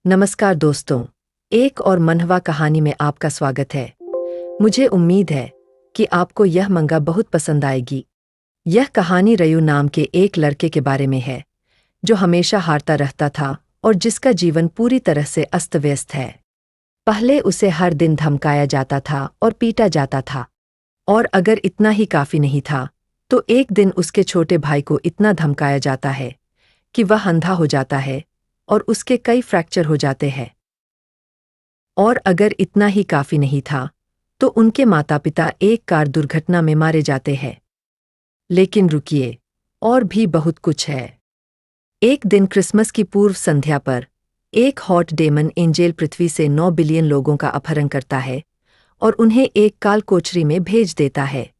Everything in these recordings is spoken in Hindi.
नमस्कार दोस्तों, एक और मनहवा कहानी में आपका स्वागत है। मुझे उम्मीद है कि आपको यह मंगा बहुत पसंद आएगी। यह कहानी रयू नाम के एक लड़के के बारे में है, जो हमेशा हारता रहता था और जिसका जीवन पूरी तरह से अस्त-व्यस्त है। पहले उसे हर दिन धमकाया जाता था और पीटा जाता था, और अगर इतना ही काफी नहीं था, तो एक दिन उसके छोटे भाई को इतना धमकाया जाता है कि वह अंधा हो जाता है और उसके कई फ्रैक्चर हो जाते हैं। और अगर इतना ही काफी नहीं था, तो उनके माता-पिता एक कार दुर्घटना में मारे जाते हैं। लेकिन रुकिए, और भी बहुत कुछ है। एक दिन क्रिसमस की पूर्व संध्या पर एक हॉट डेमन एंजेल पृथ्वी से 9 बिलियन लोगों का अपहरण करता है और उन्हें एक काल कोठरी में भेज देता है।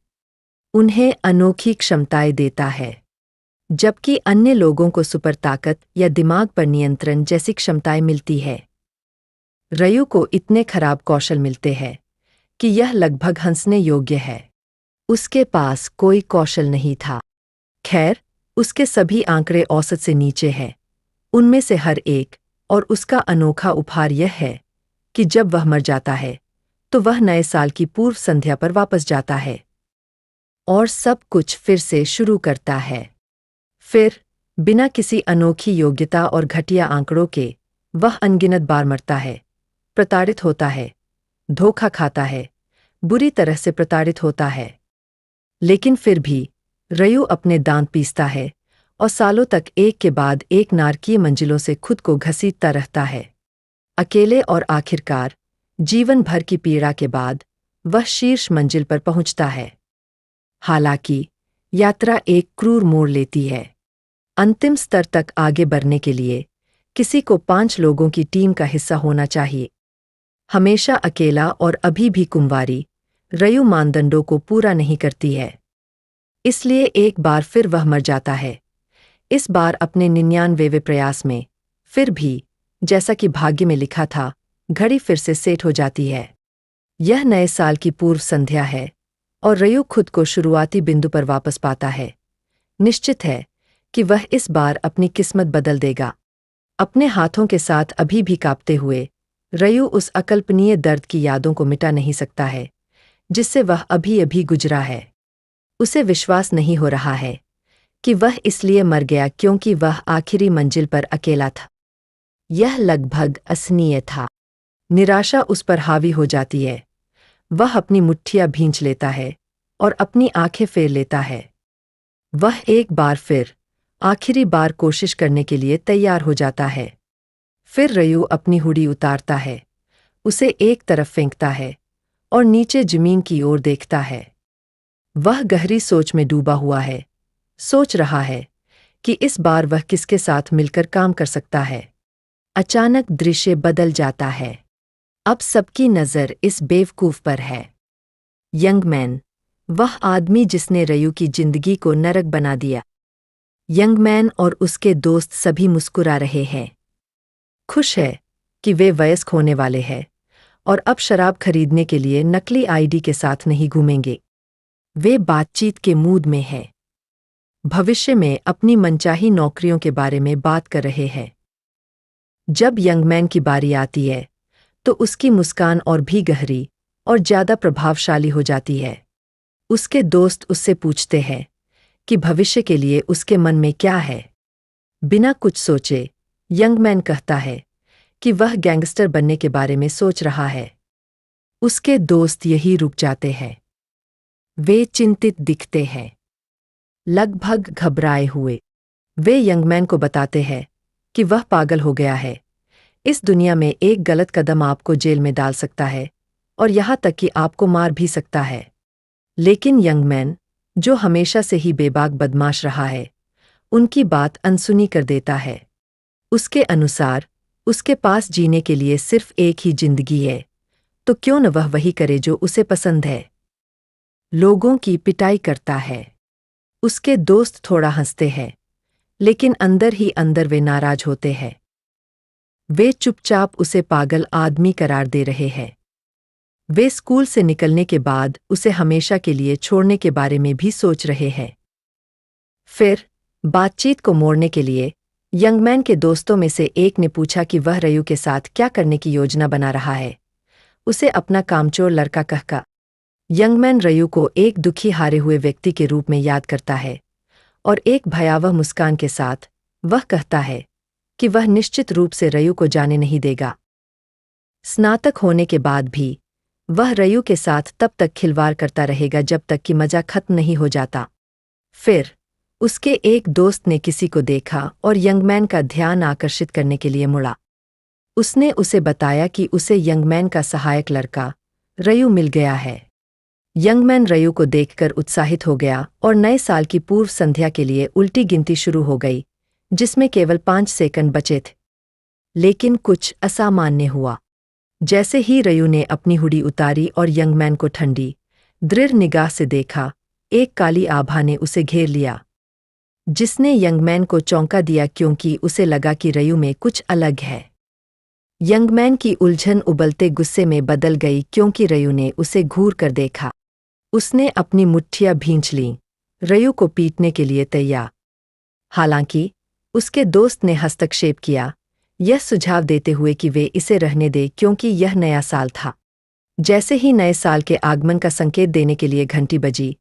उन्हें अनोखी क्षमताएं देता है, जबकि अन्य लोगों को सुपर ताकत या दिमाग पर नियंत्रण जैसी क्षमताएं मिलती है। रयू को इतने खराब कौशल मिलते हैं कि यह लगभग हंसने योग्य है। उसके पास कोई कौशल नहीं था। खैर, उसके सभी आंकड़े औसत से नीचे हैं। उनमें से हर एक, और उसका अनोखा उपहार यह है कि जब वह मर जाता है, तो वह नए साल की पूर्व संध्या पर वापस जाता है और सब कुछ फिर से शुरू करता है। फिर, बिना किसी अनोखी योग्यता और घटिया आंकड़ों के, वह अनगिनत बार मरता है, प्रताड़ित होता है, धोखा खाता है, बुरी तरह से प्रताड़ित होता है। लेकिन फिर भी, रयू अपने दांत पीसता है और सालों तक एक के बाद एक नारकीय मंजिलों से खुद को घसीटता रहता है। अकेले और आखिरकार, जीवन भर की पीड़ा के बाद, वह शीर्ष मंजिल पर पहुंचता है। हालांकि, यात्रा एक क्रूर मोड़ लेती है। अंतिम स्तर तक आगे बढ़ने के लिए, किसी को 5 लोगों की टीम का हिस्सा होना चाहिए। हमेशा अकेला और अभी भी कुंवारी, रयू मानदंडों को पूरा नहीं करती है। इसलिए एक बार फिर वह मर जाता है। इस बार अपने 99वें प्रयास में। फिर भी, जैसा कि भाग्य में लिखा था, घड़ी फिर से सेट हो जाती है। यह नए साल की पूर्व संध्या है, और रयू खुद को शुरुआती बिंदु पर वापस पाता है। निश्चित है कि वह इस बार अपनी किस्मत बदल देगा। अपने हाथों के साथ अभी भी कांपते हुए, रयू उस अकल्पनीय दर्द की यादों को मिटा नहीं सकता है, जिससे वह अभी-अभी गुजरा है। उसे विश्वास नहीं हो रहा है कि वह इसलिए मर गया क्योंकि वह आखिरी मंजिल पर अकेला था। यह लगभग असनीय था। निराशा उस पर हावी हो जाती है। वह अपनी मुट्ठियां भींच लेता है और अपनी आंखें फेर लेता है। वह एक बार फिर, आखिरी बार कोशिश करने के लिए तैयार हो जाता है। फिर रयू अपनी हुडी उतारता है, उसे एक तरफ फेंकता है और नीचे जमीन की ओर देखता है। वह गहरी सोच में डूबा हुआ है, सोच रहा है कि इस बार वह किसके साथ मिलकर काम कर सकता है। अचानक दृश्य बदल जाता है। अब सबकी नज़र इस बेवकूफ पर है। यंग मैन, वह आदमी जिसने रयू की जिंदगी को नरक बना दिया। यंग मैन और उसके दोस्त सभी मुस्कुरा रहे हैं। खुश है कि वे वयस्क होने वाले हैं और अब शराब खरीदने के लिए नकली आईडी के साथ नहीं घूमेंगे। वे बातचीत के मूड में हैं। भविष्य में अपनी मनचाही नौकरियों के बारे में बात कर रहे हैं। जब यंग मैन की बारी आती है, तो उसकी मुस्कान और भी गहरी और ज्यादा प्रभावशाली हो जाती है। उसके दोस्त उससे पूछते हैं कि भविष्य के लिए उसके मन में क्या है। बिना कुछ सोचे, यंग मैन कहता है कि वह गैंगस्टर बनने के बारे में सोच रहा है। उसके दोस्त यही रुक जाते हैं। वे चिंतित दिखते हैं, लगभग घबराए हुए। वे यंग मैन को बताते हैं कि वह पागल हो गया है। इस दुनिया में एक गलत कदम आपको जेल में डाल सकता है और यहाँ तक कि आपको मार भी सकता है। लेकिन यंग मैन, जो हमेशा से ही बेबाक बदमाश रहा है, उनकी बात अनसुनी कर देता है। उसके अनुसार, उसके पास जीने के लिए सिर्फ एक ही जिंदगी है, तो क्यों न वह वही करे जो उसे पसंद है। लोगों की पिटाई करता है। उसके दोस्त थोड़ा हंसते हैं, लेकिन अंदर ही अंदर वे नाराज होते हैं। वे चुपचाप उसे पागल आदमी करार दे रहे हैं। वे स्कूल से निकलने के बाद उसे हमेशा के लिए छोड़ने के बारे में भी सोच रहे हैं। फिर, बातचीत को मोड़ने के लिए, यंगमैन के दोस्तों में से एक ने पूछा कि वह रयू के साथ क्या करने की योजना बना रहा है। उसे अपना कामचोर लड़का कहका। यंगमैन रयू को एक दुखी हारे हुए व्यक्ति के रूप में याद करता है और एक भयावह मुस्कान के साथ वह कहता है कि वह निश्चित रूप से रयू को जाने नहीं देगा। स्नातक होने के बाद भी वह रयू के साथ तब तक खिलवाड़ करता रहेगा जब तक कि मजा खत्म नहीं हो जाता। फिर उसके एक दोस्त ने किसी को देखा और यंगमैन का ध्यान आकर्षित करने के लिए मुड़ा। उसने उसे बताया कि उसे यंगमैन का सहायक लड़का रयू मिल गया है। यंगमैन रयू को देखकर उत्साहित हो गया और नए साल की पूर्व संध्या के लिए उल्टी गिनती शुरू हो गई, जिसमें केवल 5 सेकंड बचे थे। लेकिन कुछ असामान्य हुआ। जैसे ही रयू ने अपनी हुडी उतारी और यंगमैन को ठंडी, दृढ़ निगाह से देखा, एक काली आभा ने उसे घेर लिया, जिसने यंगमैन को चौंका दिया क्योंकि उसे लगा कि रयू में कुछ अलग है। यंगमैन की उलझन उबलते गुस्से में बदल गई क्योंकि रयू ने उसे घूर कर देखा। उसने अपनी मुट्ठियां भींच लीं, रयू को पीटने के लिए तैयार। हालांकि उसके दोस्त ने हस्तक्षेप किया, यह सुझाव देते हुए कि वे इसे रहने दे क्योंकि यह नया साल था। जैसे ही नए साल के आगमन का संकेत देने के लिए घंटी बजी,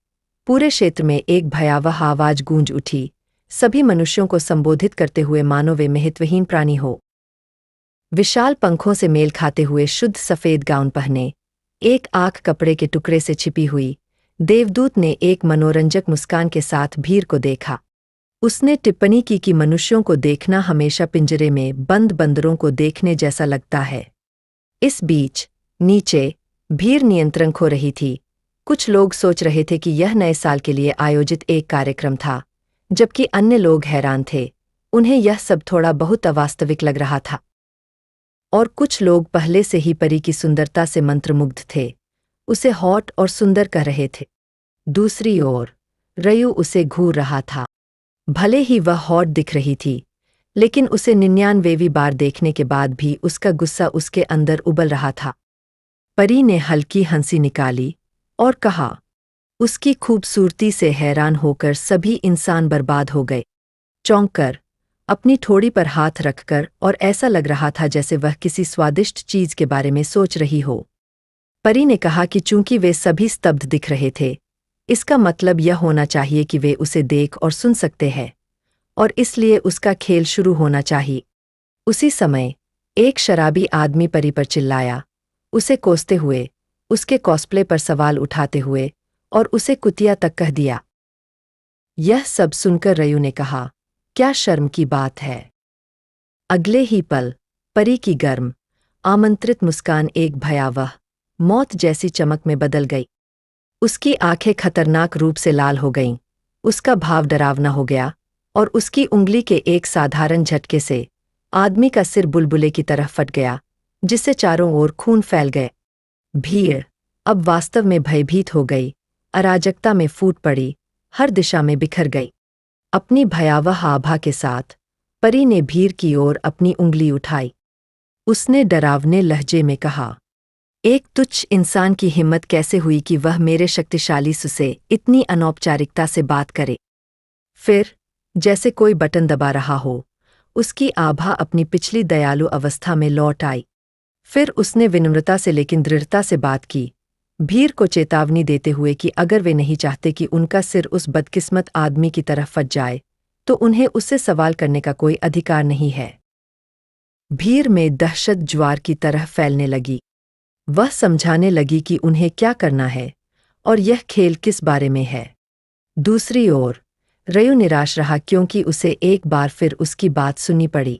पूरे क्षेत्र में एक भयावह आवाज गूंज उठी, सभी मनुष्यों को संबोधित करते हुए मानो वे महत्वहीन प्राणी हो। विशाल पंखों से मेल खाते हुए शुद्ध सफेद गाउन पहने, एक आंख कपड़े के टुकड़े से छिपी हुई, देवदूत ने एक मनोरंजक मुस्कान के साथ भीड़ को देखा। उसने टिप्पणी की कि मनुष्यों को देखना हमेशा पिंजरे में बंद बंदरों को देखने जैसा लगता है। इस बीच नीचे भीड़ नियंत्रण खो रही थी। कुछ लोग सोच रहे थे कि यह नए साल के लिए आयोजित एक कार्यक्रम था, जबकि अन्य लोग हैरान थे, उन्हें यह सब थोड़ा बहुत अवास्तविक लग रहा था। और कुछ लोग पहले से ही परी की सुंदरता से मंत्रमुग्ध थे, उसे हॉट और सुंदर कह रहे थे। दूसरी ओर रयू उसे घूर रहा था। भले ही वह हॉट दिख रही थी, लेकिन उसे 99वीं बार देखने के बाद भी उसका गुस्सा उसके अंदर उबल रहा था। परी ने हल्की हंसी निकाली और कहा, उसकी खूबसूरती से हैरान होकर सभी इंसान बर्बाद हो गए। चौंक कर, अपनी ठोड़ी पर हाथ रखकर, और ऐसा लग रहा था जैसे वह किसी स्वादिष्ट चीज के बारे में सोच रही हो। परी ने कहा कि चूंकि वे सभी स्तब्ध दिख रहे थे, इसका मतलब यह होना चाहिए कि वे उसे देख और सुन सकते हैं, और इसलिए उसका खेल शुरू होना चाहिए। उसी समय एक शराबी आदमी परी पर चिल्लाया, उसे कोसते हुए, उसके कॉस्प्ले पर सवाल उठाते हुए, और उसे कुतिया तक कह दिया। यह सब सुनकर रयू ने कहा, क्या शर्म की बात है। अगले ही पल परी की गर्म, आमंत्रित मुस्कान एक भयावह, मौत जैसी चमक में बदल गई। उसकी आंखें खतरनाक रूप से लाल हो गईं, उसका भाव डरावना हो गया, और उसकी उंगली के एक साधारण झटके से आदमी का सिर बुलबुले की तरह फट गया, जिससे चारों ओर खून फैल गए। भीड़ अब वास्तव में भयभीत हो गई, अराजकता में फूट पड़ी, हर दिशा में बिखर गई। अपनी भयावह आभा के साथ परी ने भीड़ की ओर अपनी उंगली उठाई। उसने डरावने लहजे में कहा, एक तुच्छ इंसान की हिम्मत कैसे हुई कि वह मेरे शक्तिशाली से इतनी अनौपचारिकता से बात करे। फिर जैसे कोई बटन दबा रहा हो, उसकी आभा अपनी पिछली दयालु अवस्था में लौट आई। फिर उसने विनम्रता से लेकिन दृढ़ता से बात की, भीड़ को चेतावनी देते हुए कि अगर वे नहीं चाहते कि उनका सिर उस बदकिस्मत आदमी की तरफ फट जाए, तो उन्हें उससे सवाल करने का कोई अधिकार नहीं है। भीड़ में दहशत ज्वार की तरह फैलने लगी। वह समझाने लगी कि उन्हें क्या करना है और यह खेल किस बारे में है। दूसरी ओर रयू निराश रहा क्योंकि उसे एक बार फिर उसकी बात सुननी पड़ी।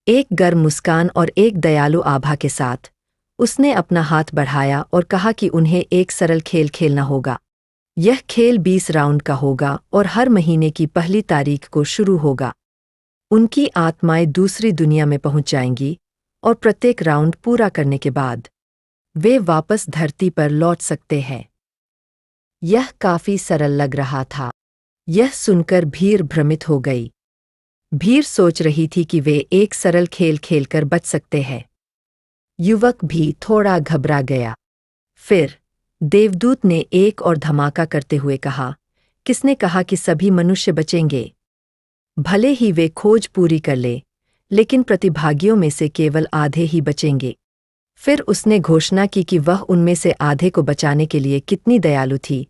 एक गर्म मुस्कान और एक दयालु आभा के साथ उसने अपना हाथ बढ़ाया और कहा कि उन्हें एक सरल खेल खेलना होगा। यह खेल 20 राउंड का होगा और हर महीने की पहली तारीख को शुरू होगा। उनकी आत्माएं दूसरी दुनिया में पहुंच जाएंगी और प्रत्येक राउंड पूरा करने के बाद वे वापस धरती पर लौट सकते हैं। यह काफी सरल लग रहा था। यह सुनकर भीड़ भ्रमित हो गई। भीड़ सोच रही थी कि वे एक सरल खेल खेलकर बच सकते हैं। युवक भी थोड़ा घबरा गया। फिर देवदूत ने एक और धमाका करते हुए कहा, किसने कहा कि सभी मनुष्य बचेंगे? भले ही वे खोज पूरी कर ले, लेकिन प्रतिभागियों में से केवल आधे ही बचेंगे। फिर उसने घोषणा की कि वह उनमें से आधे को बचाने के लिए कितनी दयालु थी,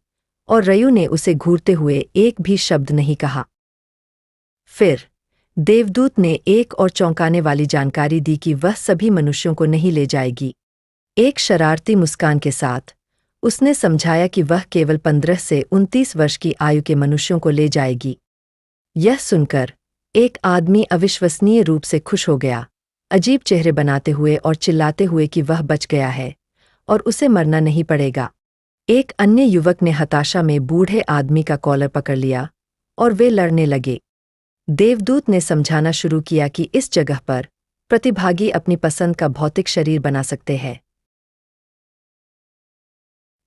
और रयू ने उसे घूरते हुए एक भी शब्द नहीं कहा। फिर देवदूत ने एक और चौंकाने वाली जानकारी दी कि वह सभी मनुष्यों को नहीं ले जाएगी। एक शरारती मुस्कान के साथ उसने समझाया कि वह केवल 15 से 29 वर्ष की आयु के मनुष्यों को ले जाएगी। यह सुनकर एक आदमी अविश्वसनीय रूप से खुश हो गया, अजीब चेहरे बनाते हुए और चिल्लाते हुए कि वह बच गया है और उसे मरना नहीं पड़ेगा। एक अन्य युवक ने हताशा में बूढ़े आदमी का कॉलर पकड़ लिया और वे लड़ने लगे। देवदूत ने समझाना शुरू किया कि इस जगह पर प्रतिभागी अपनी पसंद का भौतिक शरीर बना सकते हैं।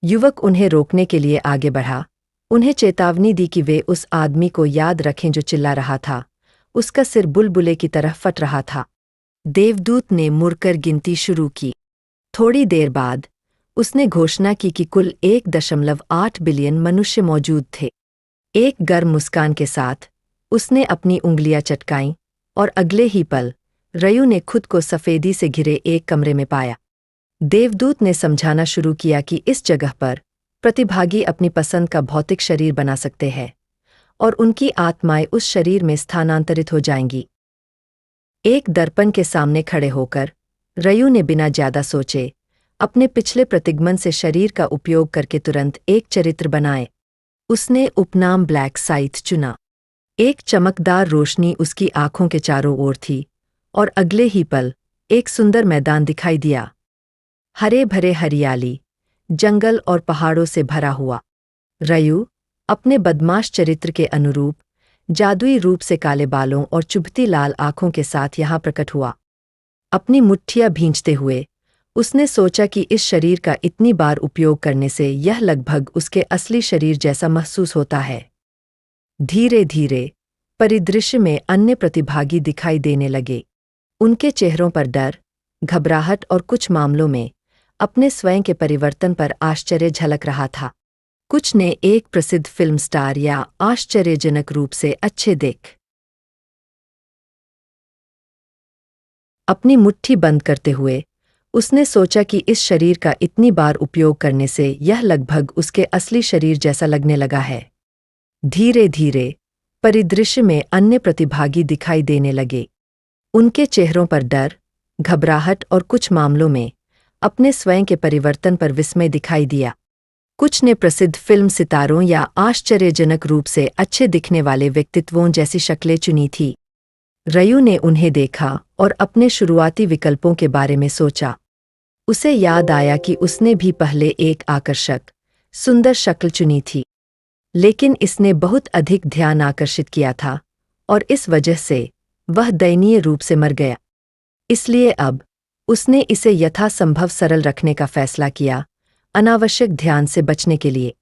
युवक उन्हें रोकने के लिए आगे बढ़ा, उन्हें चेतावनी दी कि वे उस आदमी को याद रखें जो चिल्ला रहा था। उसका सिर बुलबुले की तरह फट रहा था। देवदूत ने मुड़कर गिनती शुरू की। थोड़ी देर बाद उसने घोषणा की कि कुल 1.8 बिलियन मनुष्य मौजूद थे। एक गर्म मुस्कान के साथ उसने अपनी उंगलियां चटकाईं और अगले ही पल रयू ने खुद को सफेदी से घिरे एक कमरे में पाया। देवदूत ने समझाना शुरू किया कि इस जगह पर प्रतिभागी अपनी पसंद का भौतिक शरीर बना सकते हैं और उनकी आत्माएं उस शरीर में स्थानांतरित हो जाएंगी। एक दर्पण के सामने खड़े होकर रयू ने बिना ज्यादा सोचे अपने पिछले प्रतिगमन से शरीर का उपयोग करके तुरंत एक चरित्र बनाए। उसने उपनाम ब्लैक साइथ चुना। एक चमकदार रोशनी उसकी आंखों के चारों ओर थी और अगले ही पल एक सुंदर मैदान दिखाई दिया, हरे भरे हरियाली, जंगल और पहाड़ों से भरा हुआ। रयू अपने बदमाश चरित्र के अनुरूप जादुई रूप से काले बालों और चुभती लाल आंखों के साथ यहाँ प्रकट हुआ। अपनी मुट्ठियां भींचते हुए उसने सोचा कि इस शरीर का इतनी बार उपयोग करने से यह लगभग उसके असली शरीर जैसा महसूस होता है। धीरे धीरे परिदृश्य में अन्य प्रतिभागी दिखाई देने लगे। उनके चेहरों पर डर, घबराहट और कुछ मामलों में अपने स्वयं के परिवर्तन पर आश्चर्य झलक रहा था। कुछ ने एक प्रसिद्ध फिल्म स्टार या आश्चर्यजनक रूप से अच्छे देख। अपनी मुट्ठी बंद करते हुए उसने सोचा कि इस शरीर का इतनी बार उपयोग करने से यह लगभग उसके असली शरीर जैसा लगने लगा है। धीरे धीरे परिदृश्य में अन्य प्रतिभागी दिखाई देने लगे। उनके चेहरों पर डर, घबराहट और कुछ मामलों में अपने स्वयं के परिवर्तन पर विस्मय दिखाई दिया। कुछ ने प्रसिद्ध फिल्म सितारों या आश्चर्यजनक रूप से अच्छे दिखने वाले व्यक्तित्वों जैसी शक्लें चुनी थी। रयू ने उन्हें देखा और अपने शुरुआती विकल्पों के बारे में सोचा। उसे याद आया कि उसने भी पहले एक आकर्षक, सुंदर शक्ल चुनी थी, लेकिन इसने बहुत अधिक ध्यान आकर्षित किया था और इस वजह से वह दयनीय रूप से मर गया। इसलिए अब उसने इसे यथासंभव सरल रखने का फैसला किया, अनावश्यक ध्यान से बचने के लिए।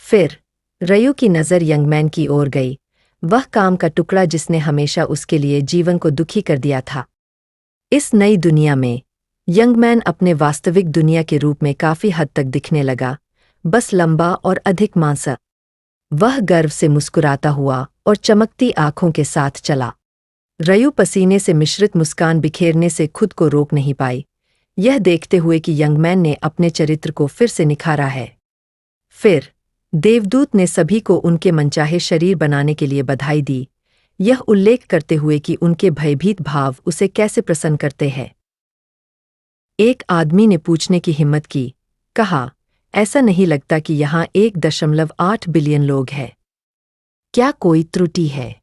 फिर रयू की नज़र यंगमैन की ओर गई, वह काम का टुकड़ा जिसने हमेशा उसके लिए जीवन को दुखी कर दिया था। इस नई दुनिया में यंगमैन अपने वास्तविक दुनिया के रूप में काफी हद तक दिखने लगा, बस लंबा और अधिक मांसा। वह गर्व से मुस्कुराता हुआ और चमकती आंखों के साथ चला। रयू पसीने से मिश्रित मुस्कान बिखेरने से खुद को रोक नहीं पाई, यह देखते हुए कि यंगमैन ने अपने चरित्र को फिर से निखारा है। फिर देवदूत ने सभी को उनके मनचाहे शरीर बनाने के लिए बधाई दी, यह उल्लेख करते हुए कि उनके भयभीत भाव उसे कैसे प्रसन्न करते हैं। एक आदमी ने पूछने की हिम्मत की, कहा, ऐसा नहीं लगता कि यहाँ 1.8 बिलियन लोग हैं? क्या कोई त्रुटि है?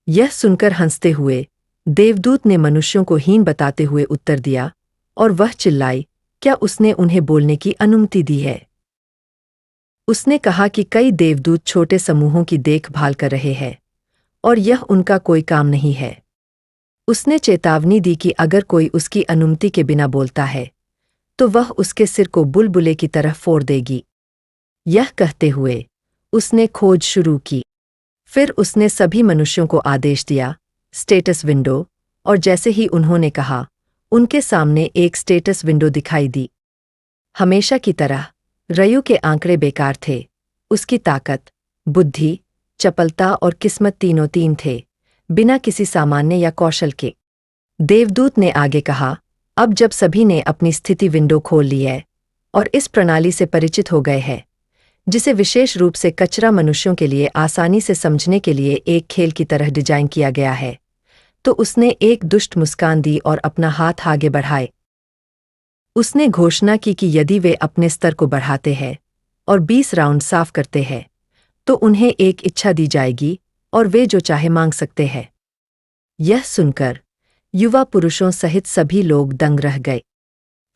यह सुनकर हंसते हुए देवदूत ने मनुष्यों को हीन बताते हुए उत्तर दिया, और वह चिल्लाई, क्या उसने उन्हें बोलने की अनुमति दी है? उसने कहा कि कई देवदूत छोटे समूहों की देखभाल कर रहे हैं और यह उनका कोई काम नहीं है। उसने चेतावनी दी कि अगर कोई उसकी अनुमति के बिना बोलता है तो वह उसके सिर को बुलबुले की तरह फोड़ देगी। यह कहते हुए उसने खोज शुरू की। फिर उसने सभी मनुष्यों को आदेश दिया, स्टेटस विंडो, और जैसे ही उन्होंने कहा, उनके सामने एक स्टेटस विंडो दिखाई दी। हमेशा की तरह रयू के आंकड़े बेकार थे। उसकी ताकत, बुद्धि, चपलता और किस्मत तीनों तीन थे, बिना किसी सामान्य या कौशल के। देवदूत ने आगे कहा, अब जब सभी ने अपनी स्थिति विंडो खोल ली है और इस प्रणाली से परिचित हो गए हैं, जिसे विशेष रूप से कचरा मनुष्यों के लिए आसानी से समझने के लिए एक खेल की तरह डिजाइन किया गया है, तो उसने एक दुष्ट मुस्कान दी और अपना हाथ आगे बढ़ाए। उसने घोषणा की कि यदि वे अपने स्तर को बढ़ाते हैं और 20 राउंड साफ करते हैं, तो उन्हें एक इच्छा दी जाएगी और वे जो चाहे मांग सकते हैं। यह सुनकर युवा पुरुषों सहित सभी लोग दंग रह गए।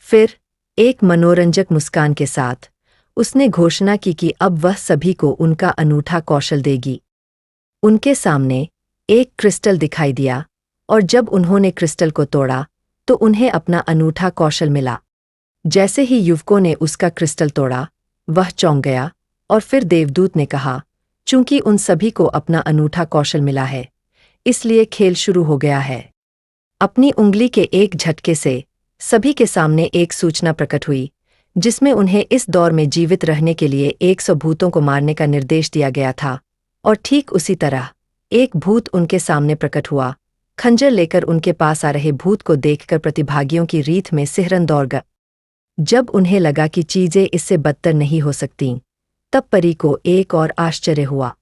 फिर एक मनोरंजक मुस्कान के साथ उसने घोषणा की कि अब वह सभी को उनका अनूठा कौशल देगी। उनके सामने एक क्रिस्टल दिखाई दिया और जब उन्होंने क्रिस्टल को तोड़ा तो उन्हें अपना अनूठा कौशल मिला। जैसे ही युवकों ने उसका क्रिस्टल तोड़ा, वह चौंक गया और फिर देवदूत ने कहा, चूंकि उन सभी को अपना अनूठा कौशल मिला है, इसलिए खेल शुरू हो गया है। अपनी उंगली के एक झटके से सभी के सामने एक सूचना प्रकट हुई, जिसमें उन्हें इस दौर में जीवित रहने के लिए 100 भूतों को मारने का निर्देश दिया गया था। और ठीक उसी तरह एक भूत उनके सामने प्रकट हुआ, खंजर लेकर उनके पास आ रहे भूत को देखकर प्रतिभागियों की रीत में सिहरन दौड़ गया। जब उन्हें लगा कि चीजें इससे बदतर नहीं हो सकतीं, तब परी को एक और आश्चर्य हुआ।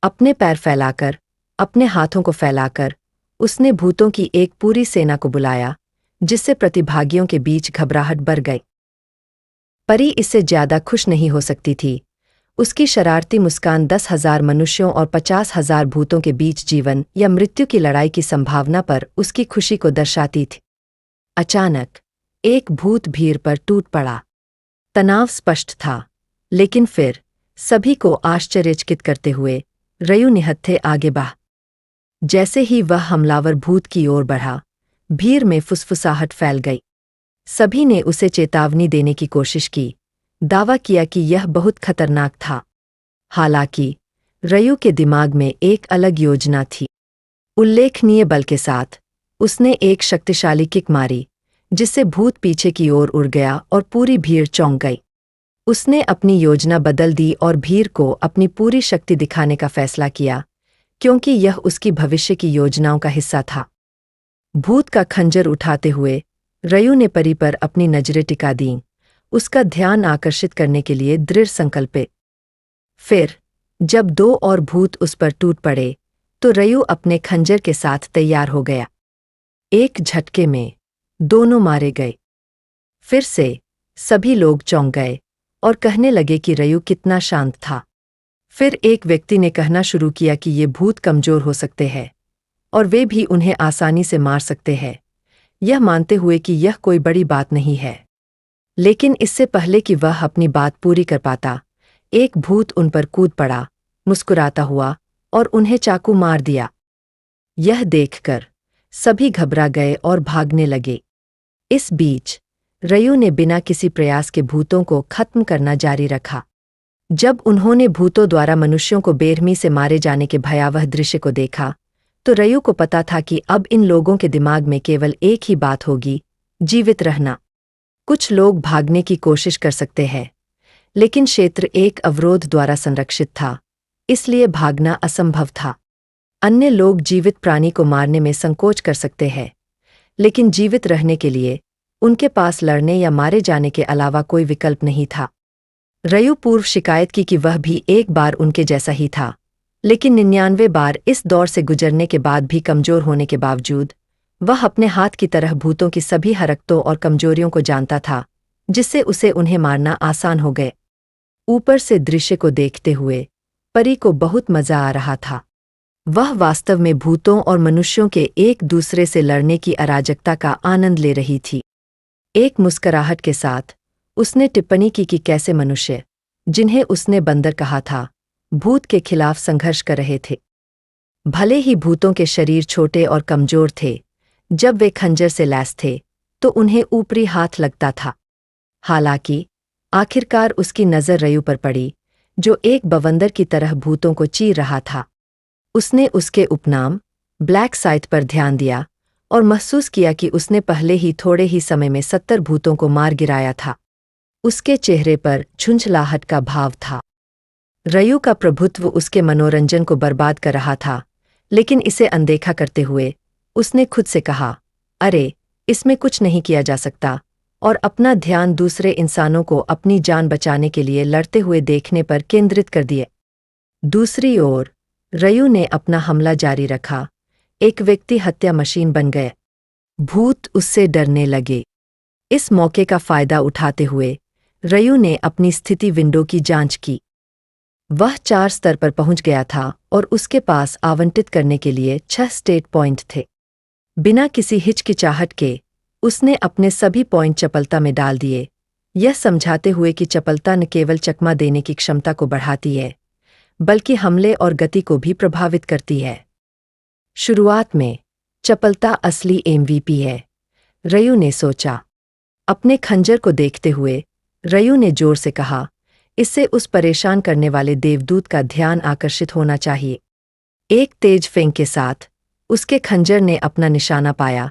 अपने पैर फैलाकर, अपने हाथों को फैलाकर उसने भूतों की एक पूरी सेना को बुलाया, जिससे प्रतिभागियों के बीच घबराहट बढ़ गई। परी इससे ज्यादा खुश नहीं हो सकती थी। उसकी शरारती मुस्कान 10,000 मनुष्यों और 50,000 भूतों के बीच जीवन या मृत्यु की लड़ाई की संभावना पर उसकी खुशी को दर्शाती थी। अचानक एक भूत भीड़ पर टूट पड़ा। तनाव स्पष्ट था, लेकिन फिर सभी को आश्चर्यचकित करते हुए रयु निहत्थे आगे बढ़ा। जैसे ही वह हमलावर भूत की ओर बढ़ा, भीड़ में फुसफुसाहट फैल गई। सभी ने उसे चेतावनी देने की कोशिश की, दावा किया कि यह बहुत खतरनाक था। हालांकि रयु के दिमाग में एक अलग योजना थी। उल्लेखनीय बल के साथ उसने एक शक्तिशाली किक मारी, जिससे भूत पीछे की ओर उड़ गया और पूरी भीड़ चौंक गई। उसने अपनी योजना बदल दी और भीड़ को अपनी पूरी शक्ति दिखाने का फैसला किया, क्योंकि यह उसकी भविष्य की योजनाओं का हिस्सा था। भूत का खंजर उठाते हुए रयु ने परी पर अपनी नजरें टिका दीं, उसका ध्यान आकर्षित करने के लिए दृढ़ संकल्पित। फिर जब 2 और भूत उस पर टूट पड़े, तो रयु अपने खंजर के साथ तैयार हो गया। एक झटके में दोनों मारे गए। फिर से सभी लोग चौंक गए और कहने लगे कि रयु कितना शांत था। फिर एक व्यक्ति ने कहना शुरू किया कि ये भूत कमजोर हो सकते हैं और वे भी उन्हें आसानी से मार सकते हैं, यह मानते हुए कि यह कोई बड़ी बात नहीं है। लेकिन इससे पहले कि वह अपनी बात पूरी कर पाता, एक भूत उन पर कूद पड़ा, मुस्कुराता हुआ, और उन्हें चाकू मार दिया। यह देखकर सभी घबरा गए और भागने लगे। इस बीच रयु ने बिना किसी प्रयास के भूतों को खत्म करना जारी रखा। जब उन्होंने भूतों द्वारा मनुष्यों को बेरहमी से मारे जाने के भयावह दृश्य को देखा, तो रयु को पता था कि अब इन लोगों के दिमाग में केवल एक ही बात होगी, जीवित रहना। कुछ लोग भागने की कोशिश कर सकते हैं, लेकिन क्षेत्र एक अवरोध द्वारा संरक्षित था, इसलिए भागना असंभव था। अन्य लोग जीवित प्राणी को मारने में संकोच कर सकते हैं, लेकिन जीवित रहने के लिए उनके पास लड़ने या मारे जाने के अलावा कोई विकल्प नहीं था। रयु पूर्व शिकायत की कि वह भी एक बार उनके जैसा ही था, लेकिन 99 बार इस दौर से गुजरने के बाद भी कमजोर होने के बावजूद वह अपने हाथ की तरह भूतों की सभी हरकतों और कमजोरियों को जानता था, जिससे उसे उन्हें मारना आसान हो गए। ऊपर से दृश्य को देखते हुए परी को बहुत मजा आ रहा था। वह वास्तव में भूतों और मनुष्यों के एक दूसरे से लड़ने की अराजकता का आनंद ले रही थी। एक मुस्कुराहट के साथ उसने टिप्पणी की कि कैसे मनुष्य, जिन्हें उसने बंदर कहा था, भूत के खिलाफ संघर्ष कर रहे थे। भले ही भूतों के शरीर छोटे और कमजोर थे, जब वे खंजर से लैस थे तो उन्हें ऊपरी हाथ लगता था। हालांकि आखिरकार उसकी नज़र रयु पर पड़ी, जो एक बवंदर की तरह भूतों को चीर रहा था। उसने उसके उपनाम ब्लैक साइट पर ध्यान दिया और महसूस किया कि उसने पहले ही थोड़े ही समय में 70 भूतों को मार गिराया था। उसके चेहरे पर झुंझलाहट का भाव था। रयु का प्रभुत्व उसके मनोरंजन को बर्बाद कर रहा था, लेकिन इसे अनदेखा करते हुए उसने खुद से कहा, अरे, इसमें कुछ नहीं किया जा सकता, और अपना ध्यान दूसरे इंसानों को अपनी जान बचाने के लिए लड़ते हुए देखने पर केंद्रित कर दिए। दूसरी ओर रयू ने अपना हमला जारी रखा। एक व्यक्ति हत्या मशीन बन गए। भूत उससे डरने लगे। इस मौके का फायदा उठाते हुए रयू ने अपनी स्थिति विंडो की जांच की। वह 4 स्तर पर पहुंच गया था और उसके पास आवंटित करने के लिए 6 स्टेट पॉइंट थे। बिना किसी हिचकिचाहट के उसने अपने सभी पॉइंट चपलता में डाल दिए, यह समझाते हुए कि चपलता न केवल चकमा देने की क्षमता को बढ़ाती है, बल्कि हमले और गति को भी प्रभावित करती है। शुरुआत में चपलता असली एमवीपी है, रयू ने सोचा। अपने खंजर को देखते हुए रयू ने जोर से कहा, इससे उस परेशान करने वाले देवदूत का ध्यान आकर्षित होना चाहिए। एक तेज फेंक के साथ उसके खंजर ने अपना निशाना पाया,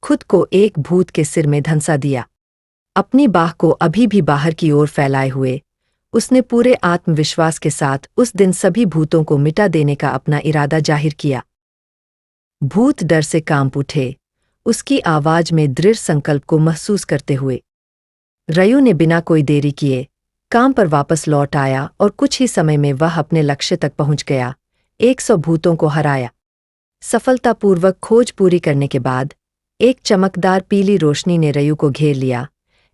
खुद को एक भूत के सिर में धंसा दिया। अपनी बाह को अभी भी बाहर की ओर फैलाए हुए उसने पूरे आत्मविश्वास के साथ उस दिन सभी भूतों को मिटा देने का अपना इरादा जाहिर किया। भूत डर से कांप उठे, उसकी आवाज में दृढ़ संकल्प को महसूस करते हुए। रयू ने बिना कोई देरी किए काम पर वापस लौट आया और कुछ ही समय में वह अपने लक्ष्य तक पहुंच गया। 100 भूतों को हराया। सफलतापूर्वक खोज पूरी करने के बाद एक चमकदार पीली रोशनी ने रयू को घेर लिया,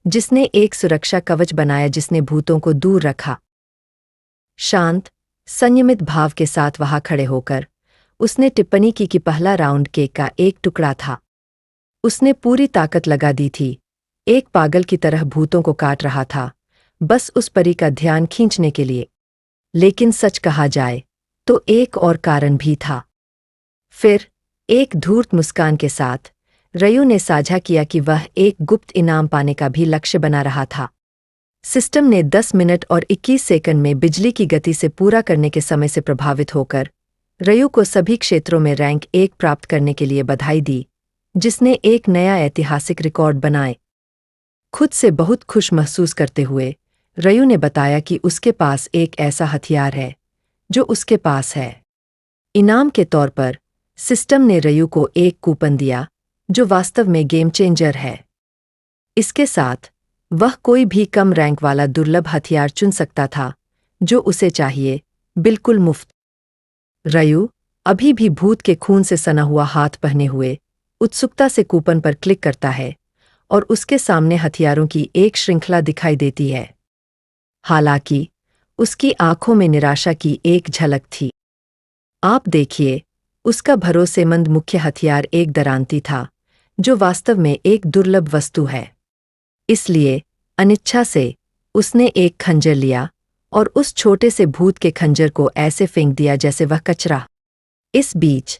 जिसने एक सुरक्षा कवच बनाया जिसने भूतों को दूर रखा। शांत, संयमित भाव के साथ वहां खड़े होकर उसने टिप्पणी की कि पहला राउंड केक का एक टुकड़ा था। उसने पूरी ताकत लगा दी थी, एक पागल की तरह भूतों को काट रहा था, बस उस परी का ध्यान खींचने के लिए। लेकिन सच कहा जाए तो एक और कारण भी था। फिर एक धूर्त मुस्कान के साथ रयू ने साझा किया कि वह एक गुप्त इनाम पाने का भी लक्ष्य बना रहा था। सिस्टम ने 10 मिनट और 21 सेकंड में बिजली की गति से पूरा करने के समय से प्रभावित होकर रयू को सभी क्षेत्रों में रैंक 1 प्राप्त करने के लिए बधाई दी, जिसने एक नया ऐतिहासिक रिकॉर्ड बनाए। खुद से बहुत खुश महसूस करते हुए रयू ने बताया कि उसके पास एक ऐसा हथियार है जो उसके पास है। इनाम के तौर पर सिस्टम ने रयू को एक कूपन दिया जो वास्तव में गेम चेंजर है। इसके साथ वह कोई भी कम रैंक वाला दुर्लभ हथियार चुन सकता था जो उसे चाहिए, बिल्कुल मुफ्त। रयू अभी भी भूत के खून से सना हुआ हाथ पहने हुए उत्सुकता से कूपन पर क्लिक करता है और उसके सामने हथियारों की एक श्रृंखला दिखाई देती है। हालांकि उसकी आंखों में निराशा की एक झलक थी। आप देखिए, उसका भरोसेमंद मुख्य हथियार एक दरांती था जो वास्तव में एक दुर्लभ वस्तु है। इसलिए अनिच्छा से उसने एक खंजर लिया और उस छोटे से भूत के खंजर को ऐसे फेंक दिया जैसे वह कचरा। इस बीच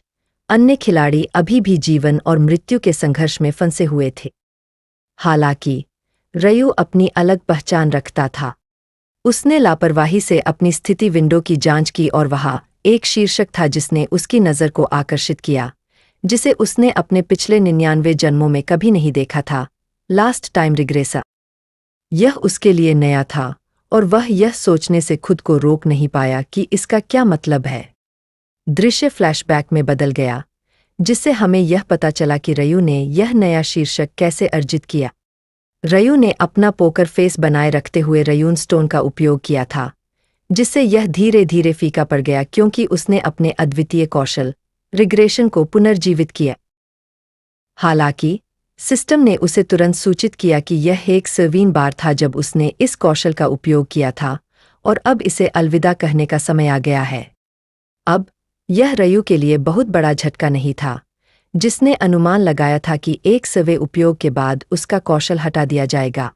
अन्य खिलाड़ी अभी भी जीवन और मृत्यु के संघर्ष में फंसे हुए थे। हालांकि रयू अपनी अलग पहचान रखता था। उसने लापरवाही से अपनी स्थिति विंडो की जांच की और वहां एक शीर्षक था जिसने उसकी नज़र को आकर्षित किया, जिसे उसने अपने पिछले 99 जन्मों में कभी नहीं देखा था, लास्ट टाइम रिग्रेशन। यह उसके लिए नया था और वह यह सोचने से खुद को रोक नहीं पाया कि इसका क्या मतलब है। दृश्य फ्लैशबैक में बदल गया, जिससे हमें यह पता चला कि रयू ने यह नया शीर्षक कैसे अर्जित किया। रयू ने अपना पोकर फेस बनाए रखते हुए रयून स्टोन का उपयोग किया था, जिससे यह धीरे धीरे फीका पड़ गया क्योंकि उसने अपने अद्वितीय कौशल रिग्रेशन को पुनर्जीवित किया। हालांकि सिस्टम ने उसे तुरंत सूचित किया कि यह एक सर्वीन बार था जब उसने इस कौशल का उपयोग किया था और अब इसे अलविदा कहने का समय आ गया है। अब यह रयू के लिए बहुत बड़ा झटका नहीं था, जिसने अनुमान लगाया था कि एक सवे उपयोग के बाद उसका कौशल हटा दिया जाएगा,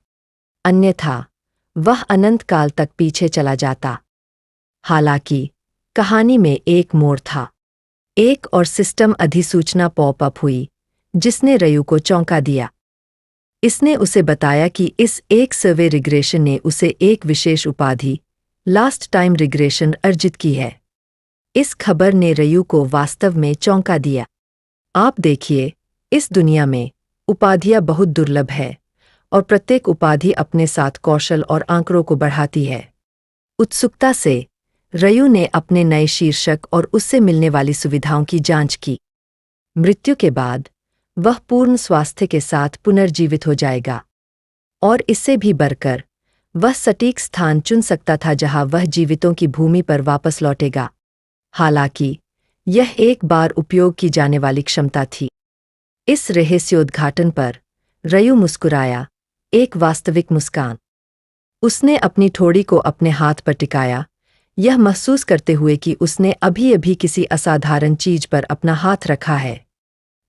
अन्यथा वह अनंत काल तक पीछे चला जाता। हालांकि कहानी में एक मोड़ था। एक और सिस्टम अधिसूचना पॉपअप हुई जिसने रयू को चौंका दिया। इसने उसे बताया कि इस एक सर्वे रिग्रेशन ने उसे एक विशेष उपाधि लास्ट टाइम रिग्रेशन अर्जित की है। इस खबर ने रयू को वास्तव में चौंका दिया। आप देखिए, इस दुनिया में उपाधियां बहुत दुर्लभ है और प्रत्येक उपाधि अपने साथ कौशल और आंकड़ों को बढ़ाती है। उत्सुकता से रयू ने अपने नए शीर्षक और उससे मिलने वाली सुविधाओं की जांच की। मृत्यु के बाद वह पूर्ण स्वास्थ्य के साथ पुनर्जीवित हो जाएगा और इससे भी बढ़कर वह सटीक स्थान चुन सकता था जहां वह जीवितों की भूमि पर वापस लौटेगा। हालांकि यह एक बार उपयोग की जाने वाली क्षमता थी। इस रहस्योद्घाटन पर रयू मुस्कुराया, एक वास्तविक मुस्कान। उसने अपनी ठोड़ी को अपने हाथ पर टिकाया, यह महसूस करते हुए कि उसने अभी-अभी किसी असाधारण चीज पर अपना हाथ रखा है।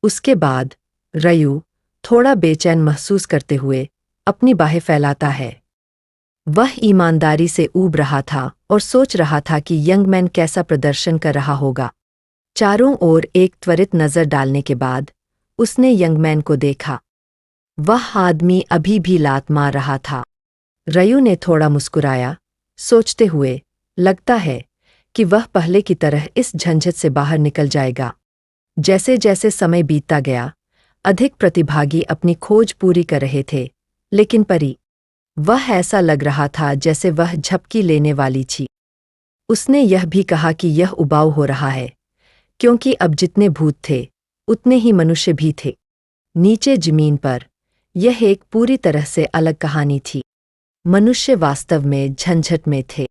उसके बाद रयू थोड़ा बेचैन महसूस करते हुए अपनी बाहें फैलाता है। वह ईमानदारी से ऊब रहा था और सोच रहा था कि यंगमैन कैसा प्रदर्शन कर रहा होगा। चारों ओर एक त्वरित नजर डालने के बाद उसने यंगमैन को देखा। वह आदमी अभी भी लात मार रहा था। रयू ने थोड़ा मुस्कुराया, सोचते हुए, लगता है कि वह पहले की तरह इस झंझट से बाहर निकल जाएगा। जैसे जैसे समय बीतता गया, अधिक प्रतिभागी अपनी खोज पूरी कर रहे थे, लेकिन परी, वह ऐसा लग रहा था जैसे वह झपकी लेने वाली थी। उसने यह भी कहा कि यह उबाऊ हो रहा है, क्योंकि अब जितने भूत थे, उतने ही मनुष्य भी थे। नीचे जमीन पर यह एक पूरी तरह से अलग कहानी थी। मनुष्य वास्तव में झंझट में थे।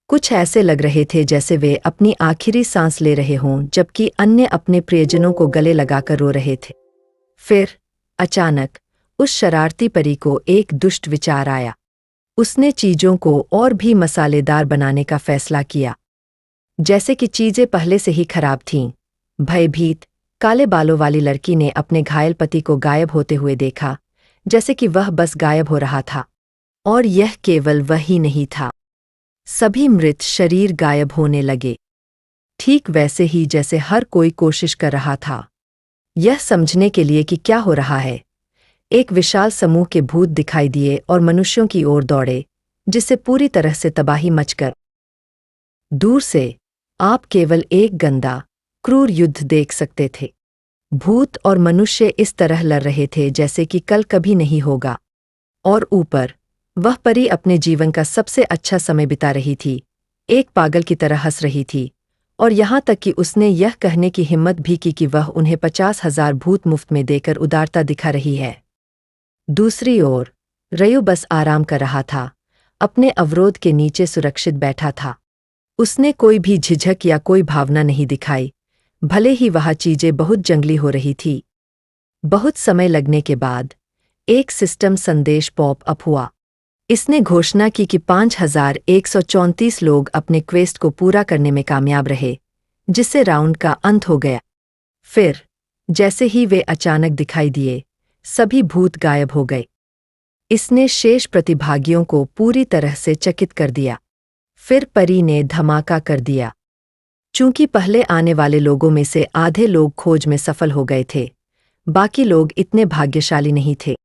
कुछ ऐसे लग रहे थे जैसे वे अपनी आखिरी सांस ले रहे हों, जबकि अन्य अपने प्रियजनों को गले लगाकर रो रहे थे। फिर अचानक उस शरारती परी को एक दुष्ट विचार आया। उसने चीजों को और भी मसालेदार बनाने का फैसला किया। जैसे कि चीजें पहले से ही खराब थीं। भयभीत काले बालों वाली लड़की ने अपने घायल पति को गायब होते हुए देखा, जैसे कि वह बस गायब हो रहा था। और यह केवल वही नहीं था। सभी मृत शरीर गायब होने लगे, ठीक वैसे ही जैसे हर कोई कोशिश कर रहा था यह समझने के लिए कि क्या हो रहा है। एक विशाल समूह के भूत दिखाई दिए और मनुष्यों की ओर दौड़े, जिससे पूरी तरह से तबाही मचकर। दूर से आप केवल एक गंदा, क्रूर युद्ध देख सकते थे। भूत और मनुष्य इस तरह लड़ रहे थे जैसे कि कल कभी नहीं होगा। और ऊपर वह परी अपने जीवन का सबसे अच्छा समय बिता रही थी, एक पागल की तरह हंस रही थी, और यहाँ तक कि उसने यह कहने की हिम्मत भी की कि वह उन्हें 50,000 भूत मुफ्त में देकर उदारता दिखा रही है। दूसरी ओर रयू बस आराम कर रहा था, अपने अवरोध के नीचे सुरक्षित बैठा था। उसने कोई भी झिझक या कोई भावना नहीं दिखाई, भले ही वह चीजें बहुत जंगली हो रही थी। बहुत समय लगने के बाद एक सिस्टम संदेश पॉप अप हुआ। इसने घोषणा की कि 5,134 लोग अपने क्वेस्ट को पूरा करने में कामयाब रहे, जिससे राउंड का अंत हो गया। फिर जैसे ही वे अचानक दिखाई दिए, सभी भूत गायब हो गए। इसने शेष प्रतिभागियों को पूरी तरह से चकित कर दिया। फिर परी ने धमाका कर दिया। चूंकि पहले आने वाले लोगों में से आधे लोग खोज में सफल हो गए थे, बाकी लोग इतने भाग्यशाली नहीं थे।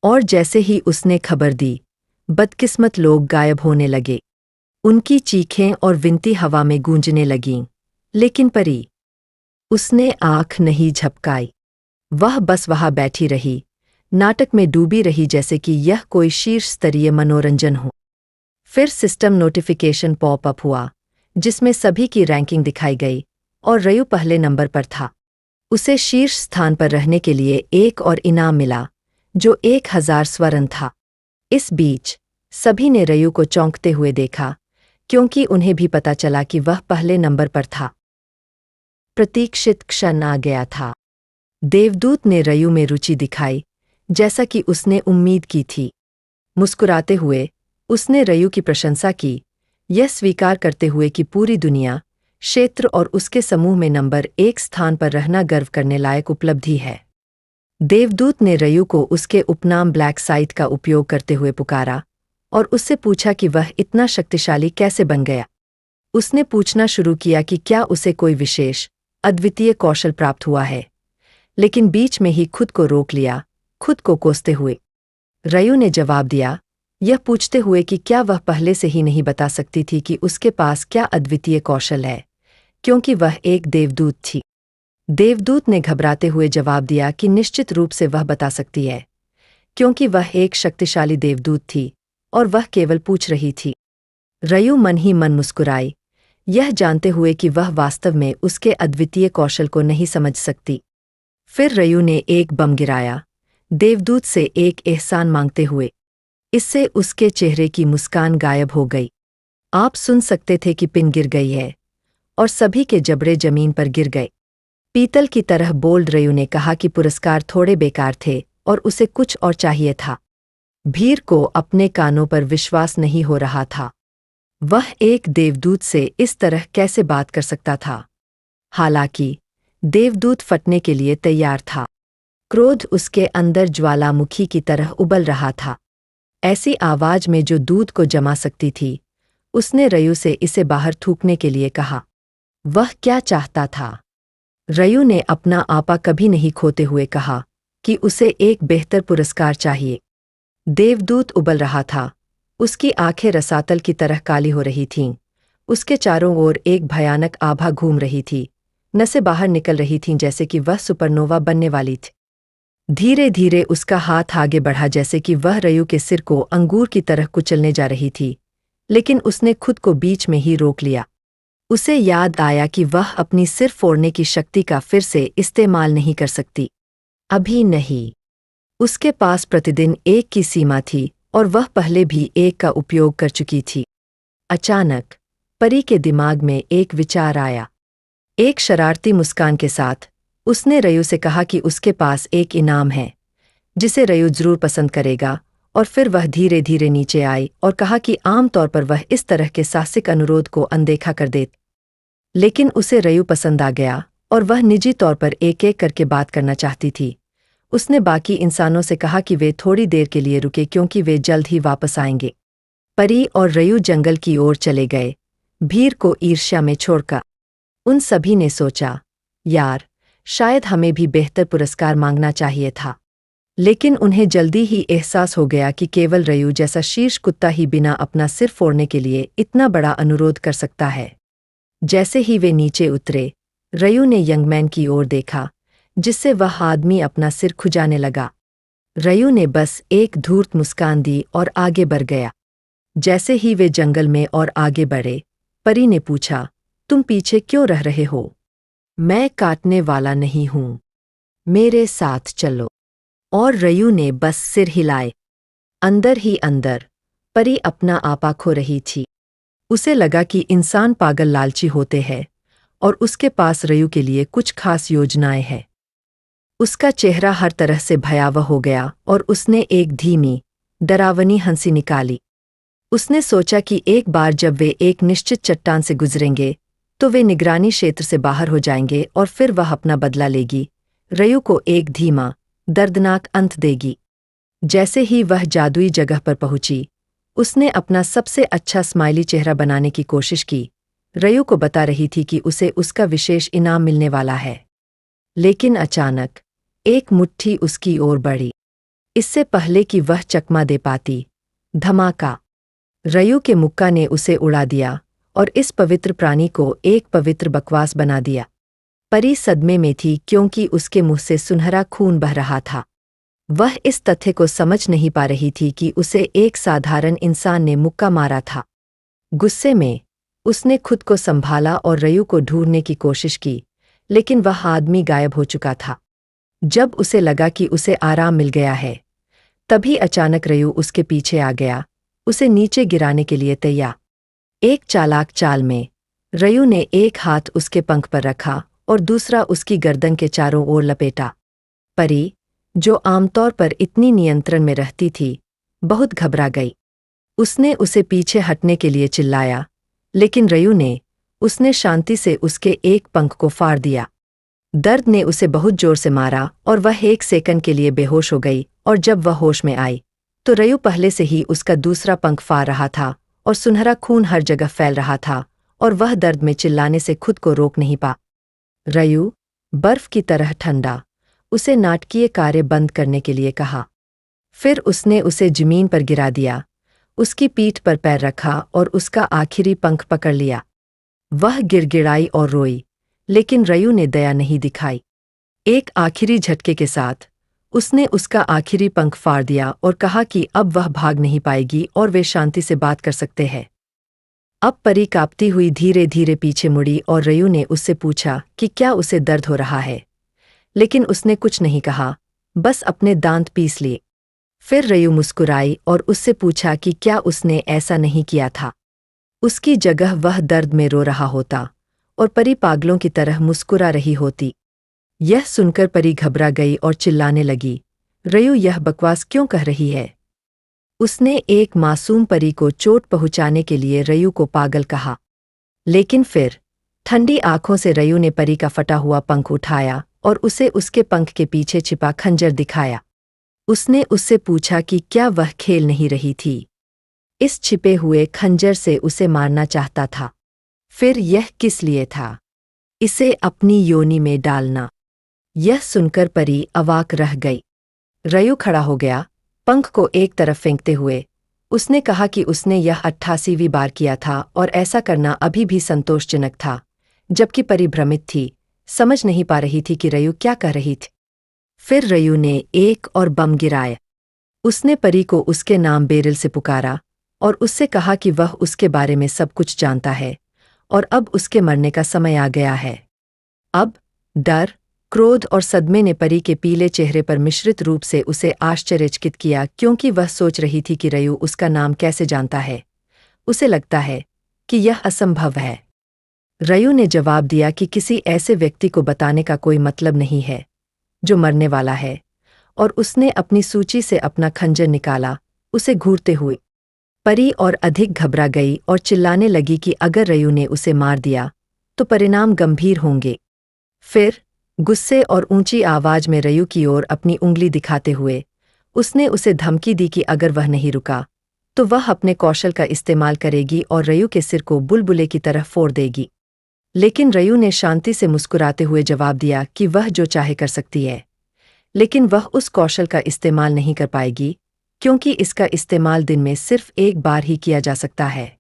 और जैसे ही उसने खबर दी, बदकिस्मत लोग गायब होने लगे। उनकी चीखें और विनती हवा में गूंजने लगीं, लेकिन परी, उसने आंख नहीं झपकाई। वह बस वहां बैठी रही, नाटक में डूबी रही जैसे कि यह कोई शीर्ष स्तरीय मनोरंजन हो। फिर सिस्टम नोटिफिकेशन पॉप अप हुआ, जिसमें सभी की रैंकिंग दिखाई गई, और रयू पहले नंबर पर था। उसे शीर्ष स्थान पर रहने के लिए एक और इनाम मिला, जो 1,000 स्वर्ण था। इस बीच सभी ने रयू को चौंकते हुए देखा, क्योंकि उन्हें भी पता चला कि वह पहले नंबर पर था। प्रतीक्षित क्षण आ गया था। देवदूत ने रयू में रुचि दिखाई, जैसा कि उसने उम्मीद की थी। मुस्कुराते हुए उसने रयू की प्रशंसा की, यह स्वीकार करते हुए कि पूरी दुनिया, क्षेत्र और उसके समूह में नंबर 1 स्थान पर रहना गर्व करने लायक उपलब्धि है। देवदूत ने रयू को उसके उपनाम ब्लैक साइट का उपयोग करते हुए पुकारा और उससे पूछा कि वह इतना शक्तिशाली कैसे बन गया। उसने पूछना शुरू किया कि क्या उसे कोई विशेष, अद्वितीय कौशल प्राप्त हुआ है, लेकिन बीच में ही खुद को रोक लिया, खुद को कोसते हुए। रयू ने जवाब दिया, यह पूछते हुए कि क्या वह पहले से ही नहीं बता सकती थी कि उसके पास क्या अद्वितीय कौशल है, क्योंकि वह एक देवदूत थी। देवदूत ने घबराते हुए जवाब दिया कि निश्चित रूप से वह बता सकती है, क्योंकि वह एक शक्तिशाली देवदूत थी और वह केवल पूछ रही थी। रयू मन ही मन मुस्कुराई, यह जानते हुए कि वह वास्तव में उसके अद्वितीय कौशल को नहीं समझ सकती। फिर रयू ने एक बम गिराया, देवदूत से एक एहसान मांगते हुए। इससे उसके चेहरे की मुस्कान गायब हो गई। आप सुन सकते थे कि पिन गिर गई है, और सभी के जबड़े जमीन पर गिर गए। पीतल की तरह बोल्ड रयू ने कहा कि पुरस्कार थोड़े बेकार थे और उसे कुछ और चाहिए था। भीर को अपने कानों पर विश्वास नहीं हो रहा था। वह एक देवदूत से इस तरह कैसे बात कर सकता था? हालांकि देवदूत फटने के लिए तैयार था। क्रोध उसके अंदर ज्वालामुखी की तरह उबल रहा था, ऐसी आवाज में जो दूध को जमा सकती थी। उसने रयू से इसे बाहर थूकने के लिए कहा। वह क्या चाहता था? रयू ने अपना आपा कभी नहीं खोते हुए कहा कि उसे एक बेहतर पुरस्कार चाहिए। देवदूत उबल रहा था, उसकी आंखें रसातल की तरह काली हो रही थीं। उसके चारों ओर एक भयानक आभा घूम रही थी, नसें बाहर निकल रही थीं जैसे कि वह सुपरनोवा बनने वाली थी। धीरे धीरे उसका हाथ आगे बढ़ा जैसे कि वह रयू के सिर को अंगूर की तरह कुचलने जा रही थी, लेकिन उसने खुद को बीच में ही रोक लिया। उसे याद आया कि वह अपनी सिर फोड़ने की शक्ति का फिर से इस्तेमाल नहीं कर सकती। अभी नहीं। उसके पास प्रतिदिन एक की सीमा थी और वह पहले भी एक का उपयोग कर चुकी थी। अचानक परी के दिमाग में एक विचार आया। एक शरारती मुस्कान के साथ उसने रयू से कहा कि उसके पास एक इनाम है जिसे रयू जरूर पसंद करेगा, और फिर वह धीरे धीरे नीचे आई और कहा कि आमतौर पर वह इस तरह के साहसिक अनुरोध को अनदेखा कर देती, लेकिन उसे रयू पसंद आ गया और वह निजी तौर पर एक एक करके बात करना चाहती थी। उसने बाकी इंसानों से कहा कि वे थोड़ी देर के लिए रुके क्योंकि वे जल्द ही वापस आएंगे। परी और रयू जंगल की ओर चले गए, भीर को ईर्ष्या में छोड़कर। उन सभी ने सोचा, यार, शायद हमें भी बेहतर पुरस्कार मांगना चाहिए था। लेकिन उन्हें जल्दी ही एहसास हो गया कि केवल रयू जैसा शीर्ष कुत्ता ही बिना अपना सिर फोड़ने के लिए इतना बड़ा अनुरोध कर सकता है। जैसे ही वे नीचे उतरे, रयू ने यंगमैन की ओर देखा, जिससे वह आदमी अपना सिर खुजाने लगा। रयू ने बस एक धूर्त मुस्कान दी और आगे बढ़ गया। जैसे ही वे जंगल में और आगे बढ़े, परी ने पूछा, तुम पीछे क्यों रह रहे हो? मैं काटने वाला नहीं हूं, मेरे साथ चलो। और रयू ने बस सिर हिलाए। अंदर ही अंदर परी अपना आपा खो रही थी। उसे लगा कि इंसान पागल लालची होते हैं और उसके पास रयू के लिए कुछ खास योजनाएं हैं। उसका चेहरा हर तरह से भयावह हो गया और उसने एक धीमी, डरावनी हंसी निकाली। उसने सोचा कि एक बार जब वे एक निश्चित चट्टान से गुजरेंगे तो वे निगरानी क्षेत्र से बाहर हो जाएंगे और फिर वह अपना बदला लेगी, रयू को एक धीमा, दर्दनाक अंत देगी। जैसे ही वह जादुई जगह पर पहुंची, उसने अपना सबसे अच्छा स्माइली चेहरा बनाने की कोशिश की, रयू को बता रही थी कि उसे उसका विशेष इनाम मिलने वाला है। लेकिन अचानक एक मुट्ठी उसकी ओर बढ़ी। इससे पहले कि वह चकमा दे पाती, धमाका! रयू के मुक्का ने उसे उड़ा दिया और इस पवित्र प्राणी को एक पवित्र बकवास बना दिया। परी सदमे में थी क्योंकि उसके मुंह से सुनहरा खून बह रहा था। वह इस तथ्य को समझ नहीं पा रही थी कि उसे एक साधारण इंसान ने मुक्का मारा था। गुस्से में उसने खुद को संभाला और रयू को ढूंढने की कोशिश की, लेकिन वह आदमी गायब हो चुका था। जब उसे लगा कि उसे आराम मिल गया है, तभी अचानक रयू उसके पीछे आ गया, उसे नीचे गिराने के लिए तैयार। एक चालाक चाल में रयू ने एक हाथ उसके पंख पर रखा और दूसरा उसकी गर्दन के चारों ओर लपेटा। परी, जो आमतौर पर इतनी नियंत्रण में रहती थी, बहुत घबरा गई। उसने उसे पीछे हटने के लिए चिल्लाया, लेकिन रयू ने उसने शांति से उसके एक पंख को फाड़ दिया। दर्द ने उसे बहुत जोर से मारा और वह एक सेकंड के लिए बेहोश हो गई, और जब वह होश में आई तो रयू पहले से ही उसका दूसरा पंख फाड़ रहा था और सुनहरा खून हर जगह फैल रहा था, और वह दर्द में चिल्लाने से खुद को रोक नहीं पा। रयू, बर्फ की तरह ठंडा, उसे नाटकीय कार्य बंद करने के लिए कहा। फिर उसने उसे जमीन पर गिरा दिया, उसकी पीठ पर पैर रखा और उसका आखिरी पंख पकड़ लिया। वह गिड़गिड़ाई और रोई, लेकिन रयू ने दया नहीं दिखाई। एक आखिरी झटके के साथ उसने उसका आखिरी पंख फाड़ दिया और कहा कि अब वह भाग नहीं पाएगी और वे शांति से बात कर सकते हैं। अब परी कांपती हुई धीरे धीरे पीछे मुड़ी और रयू ने उससे पूछा कि क्या उसे दर्द हो रहा है, लेकिन उसने कुछ नहीं कहा, बस अपने दांत पीस लिए। फिर रयू मुस्कुराई और उससे पूछा कि क्या उसने ऐसा नहीं किया था। उसकी जगह वह दर्द में रो रहा होता और परी पागलों की तरह मुस्कुरा रही होती। यह सुनकर परी घबरा गई और चिल्लाने लगी, रयू यह बकवास क्यों कह रही है? उसने एक मासूम परी को चोट पहुंचाने के लिए रयू को पागल कहा। लेकिन फिर ठंडी आंखों से रयू ने परी का फटा हुआ पंख उठाया और उसे उसके पंख के पीछे छिपा खंजर दिखाया। उसने उससे पूछा कि क्या वह खेल नहीं रही थी। इस छिपे हुए खंजर से उसे मारना चाहता था। फिर यह किस लिए था? इसे अपनी योनि में डालना। यह सुनकर परी अवाक रह गई। रयू खड़ा हो गया, पंख को एक तरफ फेंकते हुए। उसने कहा कि उसने यह 88वीं बार किया था और ऐसा करना अभी भी संतोषजनक था, जबकि परी भ्रमित थी, समझ नहीं पा रही थी कि रयू क्या कह रही थी। फिर रयू ने एक और बम गिराया। उसने परी को उसके नाम बेरिल से पुकारा और उससे कहा कि वह उसके बारे में सब कुछ जानता है और अब उसके मरने का समय आ गया है। अब डर, क्रोध और सदमे ने परी के पीले चेहरे पर मिश्रित रूप से उसे आश्चर्यचकित किया, क्योंकि वह सोच रही थी कि रयू उसका नाम कैसे जानता है। उसे लगता है कि यह असंभव है। रयू ने जवाब दिया कि किसी ऐसे व्यक्ति को बताने का कोई मतलब नहीं है जो मरने वाला है, और उसने अपनी सूची से अपना खंजर निकाला, उसे घूरते हुए। परी और अधिक घबरा गई और चिल्लाने लगी कि अगर रयू ने उसे मार दिया तो परिणाम गंभीर होंगे। फिर गुस्से और ऊंची आवाज में रयू की ओर अपनी उंगली दिखाते हुए उसने उसे धमकी दी कि अगर वह नहीं रुका तो वह अपने कौशल का इस्तेमाल करेगी और रयू के सिर को बुलबुले की तरह फोड़ देगी। लेकिन रयू ने शांति से मुस्कुराते हुए जवाब दिया कि वह जो चाहे कर सकती है, लेकिन वह उस कौशल का इस्तेमाल नहीं कर पाएगी, क्योंकि इसका इस्तेमाल दिन में सिर्फ एक बार ही किया जा सकता है।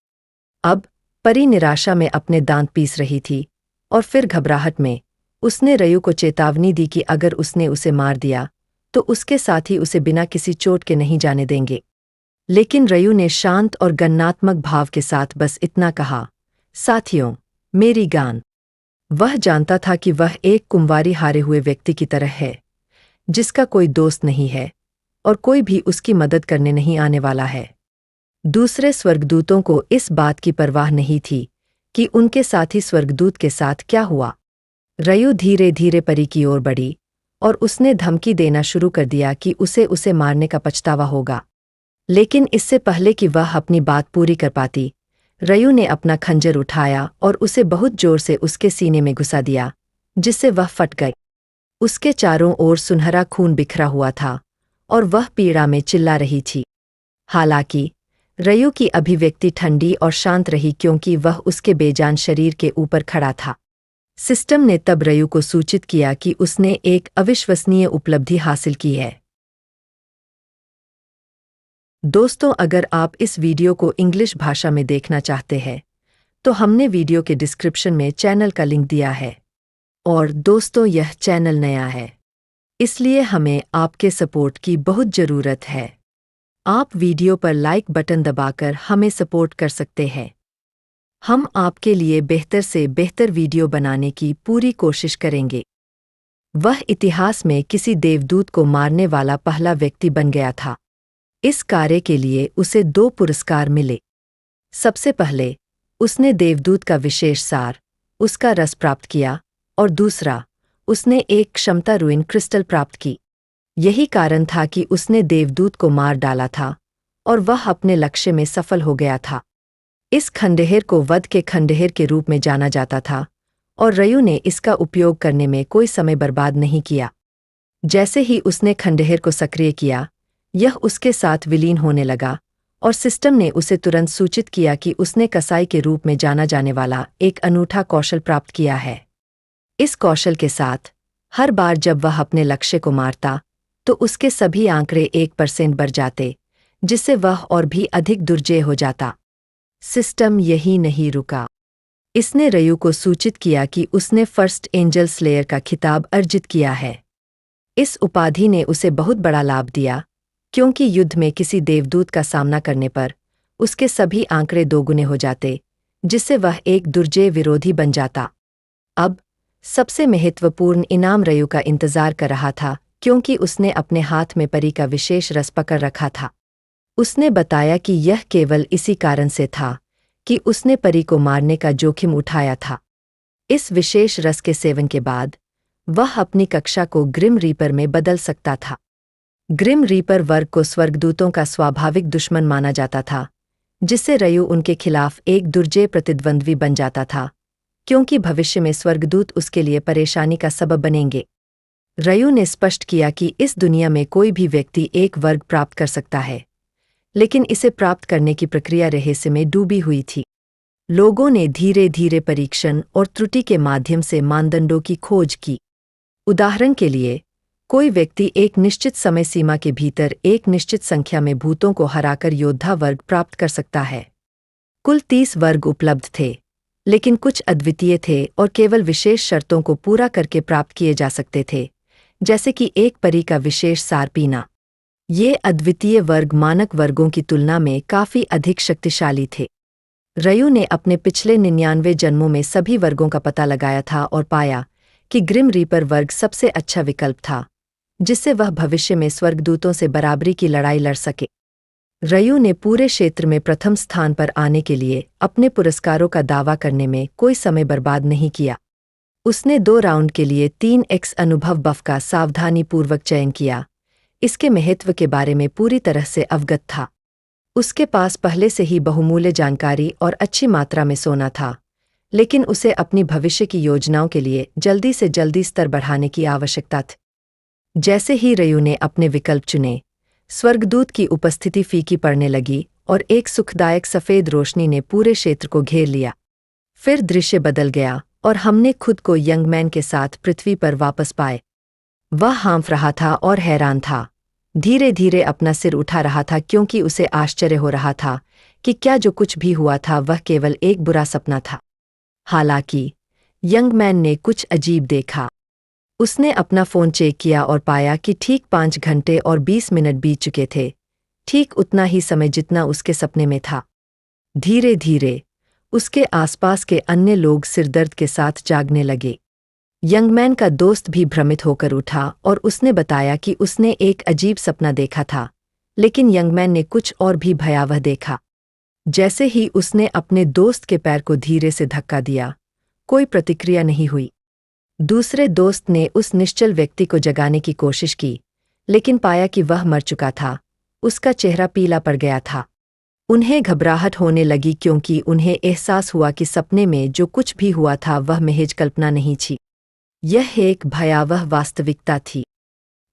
अब परी निराशा में अपने दांत पीस रही थी और फिर घबराहट में उसने रयू को चेतावनी दी कि अगर उसने उसे मार दिया तो उसके साथ ही उसे बिना किसी चोट के नहीं जाने देंगे। लेकिन रयू ने शांत और गणनात्मक भाव के साथ बस इतना कहा, साथियों, मेरी गान। वह जानता था कि वह एक कुंवारी हारे हुए व्यक्ति की तरह है, जिसका कोई दोस्त नहीं है और कोई भी उसकी मदद करने नहीं आने वाला है। दूसरे स्वर्गदूतों को इस बात की परवाह नहीं थी कि उनके साथी स्वर्गदूत के साथ क्या हुआ। रयू धीरे धीरे परी की ओर बढ़ी और उसने धमकी देना शुरू कर दिया कि उसे मारने का पछतावा होगा। लेकिन इससे पहले कि वह अपनी बात पूरी कर पाती, रयू ने अपना खंजर उठाया और उसे बहुत जोर से उसके सीने में घुसा दिया, जिससे वह फट गई। उसके चारों ओर सुनहरा खून बिखरा हुआ था और वह पीड़ा में चिल्ला रही थी। हालांकि रयू की अभिव्यक्ति ठंडी और शांत रही, क्योंकि वह उसके बेजान शरीर के ऊपर खड़ा था। सिस्टम ने तब रयू को सूचित किया कि उसने एक अविश्वसनीय उपलब्धि हासिल की है। दोस्तों, अगर आप इस वीडियो को इंग्लिश भाषा में देखना चाहते हैं तो हमने वीडियो के डिस्क्रिप्शन में चैनल का लिंक दिया है। और दोस्तों, यह चैनल नया है, इसलिए हमें आपके सपोर्ट की बहुत ज़रूरत है। आप वीडियो पर लाइक बटन दबाकर हमें सपोर्ट कर सकते हैं। हम आपके लिए बेहतर से बेहतर वीडियो बनाने की पूरी कोशिश करेंगे। वह इतिहास में किसी देवदूत को मारने वाला पहला व्यक्ति बन गया था। इस कार्य के लिए उसे 2 पुरस्कार मिले। सबसे पहले उसने देवदूत का विशेष सार, उसका रस प्राप्त किया, और दूसरा, उसने एक क्षमता रूइन क्रिस्टल प्राप्त की। यही कारण था कि उसने देवदूत को मार डाला था और वह अपने लक्ष्य में सफल हो गया था। इस खंडहर को वध के खंडहर के रूप में जाना जाता था और रयू ने इसका उपयोग करने में कोई समय बर्बाद नहीं किया। जैसे ही उसने खंडहर को सक्रिय किया, यह उसके साथ विलीन होने लगा और सिस्टम ने उसे तुरंत सूचित किया कि उसने कसाई के रूप में जाना जाने वाला एक अनूठा कौशल प्राप्त किया है। इस कौशल के साथ हर बार जब वह अपने लक्ष्य को मारता तो उसके सभी आंकड़े 1% बढ़ जाते, जिससे वह और भी अधिक दुर्जय हो जाता। सिस्टम यही नहीं रुका। इसने रयू को सूचित किया कि उसने फर्स्ट एंजल स्लेयर का खिताब अर्जित किया है। इस उपाधि ने उसे बहुत बड़ा लाभ दिया, क्योंकि युद्ध में किसी देवदूत का सामना करने पर उसके सभी आंकड़े दोगुने हो जाते, जिससे वह एक दुर्जय विरोधी बन जाता। अब सबसे महत्वपूर्ण इनाम रयू का इंतजार कर रहा था, क्योंकि उसने अपने हाथ में परी का विशेष रस पकड़ रखा था। उसने बताया कि यह केवल इसी कारण से था कि उसने परी को मारने का जोखिम उठाया था। इस विशेष रस के सेवन के बाद वह अपनी कक्षा को ग्रिम रीपर में बदल सकता था। ग्रिम रीपर वर्ग को स्वर्गदूतों का स्वाभाविक दुश्मन माना जाता था, जिससे रयू उनके खिलाफ एक दुर्जय प्रतिद्वंद्वी बन जाता था, क्योंकि भविष्य में स्वर्गदूत उसके लिए परेशानी का सबब बनेंगे। रयू ने स्पष्ट किया कि इस दुनिया में कोई भी व्यक्ति एक वर्ग प्राप्त कर सकता है, लेकिन इसे प्राप्त करने की प्रक्रिया रहस्य में डूबी हुई थी। लोगों ने धीरे धीरे परीक्षण और त्रुटि के माध्यम से मानदंडों की खोज की। उदाहरण के लिए, कोई व्यक्ति एक निश्चित समय सीमा के भीतर एक निश्चित संख्या में भूतों को हराकर योद्धा वर्ग प्राप्त कर सकता है। कुल 30 वर्ग उपलब्ध थे, लेकिन कुछ अद्वितीय थे और केवल विशेष शर्तों को पूरा करके प्राप्त किए जा सकते थे, जैसे कि एक परी का विशेष सार पीना। ये अद्वितीय वर्ग मानक वर्गों की तुलना में काफी अधिक शक्तिशाली थे। रयू ने अपने पिछले 99 जन्मों में सभी वर्गों का पता लगाया था और पाया कि ग्रिम रीपर वर्ग सबसे अच्छा विकल्प था, जिससे वह भविष्य में स्वर्गदूतों से बराबरी की लड़ाई लड़ सके। रयू ने पूरे क्षेत्र में प्रथम स्थान पर आने के लिए अपने पुरस्कारों का दावा करने में कोई समय बर्बाद नहीं किया। उसने 2 राउंड के लिए 3x अनुभव बफ का सावधानीपूर्वक चयन किया। इसके महत्व के बारे में पूरी तरह से अवगत था। उसके पास पहले से ही बहुमूल्य जानकारी और अच्छी मात्रा में सोना था, लेकिन उसे अपनी भविष्य की योजनाओं के लिए जल्दी से जल्दी स्तर बढ़ाने की आवश्यकता थी। जैसे ही रयू ने अपने विकल्प चुने, स्वर्गदूत की उपस्थिति फीकी पड़ने लगी और एक सुखदायक सफेद रोशनी ने पूरे क्षेत्र को घेर लिया। फिर दृश्य बदल गया और हमने खुद को यंगमैन के साथ पृथ्वी पर वापस पाए। वह हाँफ रहा था और हैरान था, धीरे धीरे अपना सिर उठा रहा था, क्योंकि उसे आश्चर्य हो रहा था कि क्या जो कुछ भी हुआ था वह केवल एक बुरा सपना था। हालांकि यंगमैन ने कुछ अजीब देखा। उसने अपना फोन चेक किया और पाया कि ठीक 5 घंटे और 20 मिनट बीत चुके थे, ठीक उतना ही समय जितना उसके सपने में था। धीरे धीरे उसके आसपास के अन्य लोग सिरदर्द के साथ जागने लगे। यंगमैन का दोस्त भी भ्रमित होकर उठा और उसने बताया कि उसने एक अजीब सपना देखा था, लेकिन यंगमैन ने कुछ और भी भयावह देखा। जैसे ही उसने अपने दोस्त के पैर को धीरे से धक्का दिया, कोई प्रतिक्रिया नहीं हुई। दूसरे दोस्त ने उस निश्चल व्यक्ति को जगाने की कोशिश की, लेकिन पाया कि वह मर चुका था। उसका चेहरा पीला पड़ गया था। उन्हें घबराहट होने लगी, क्योंकि उन्हें एहसास हुआ कि सपने में जो कुछ भी हुआ था वह महज कल्पना नहीं थी। यह एक भयावह वास्तविकता थी।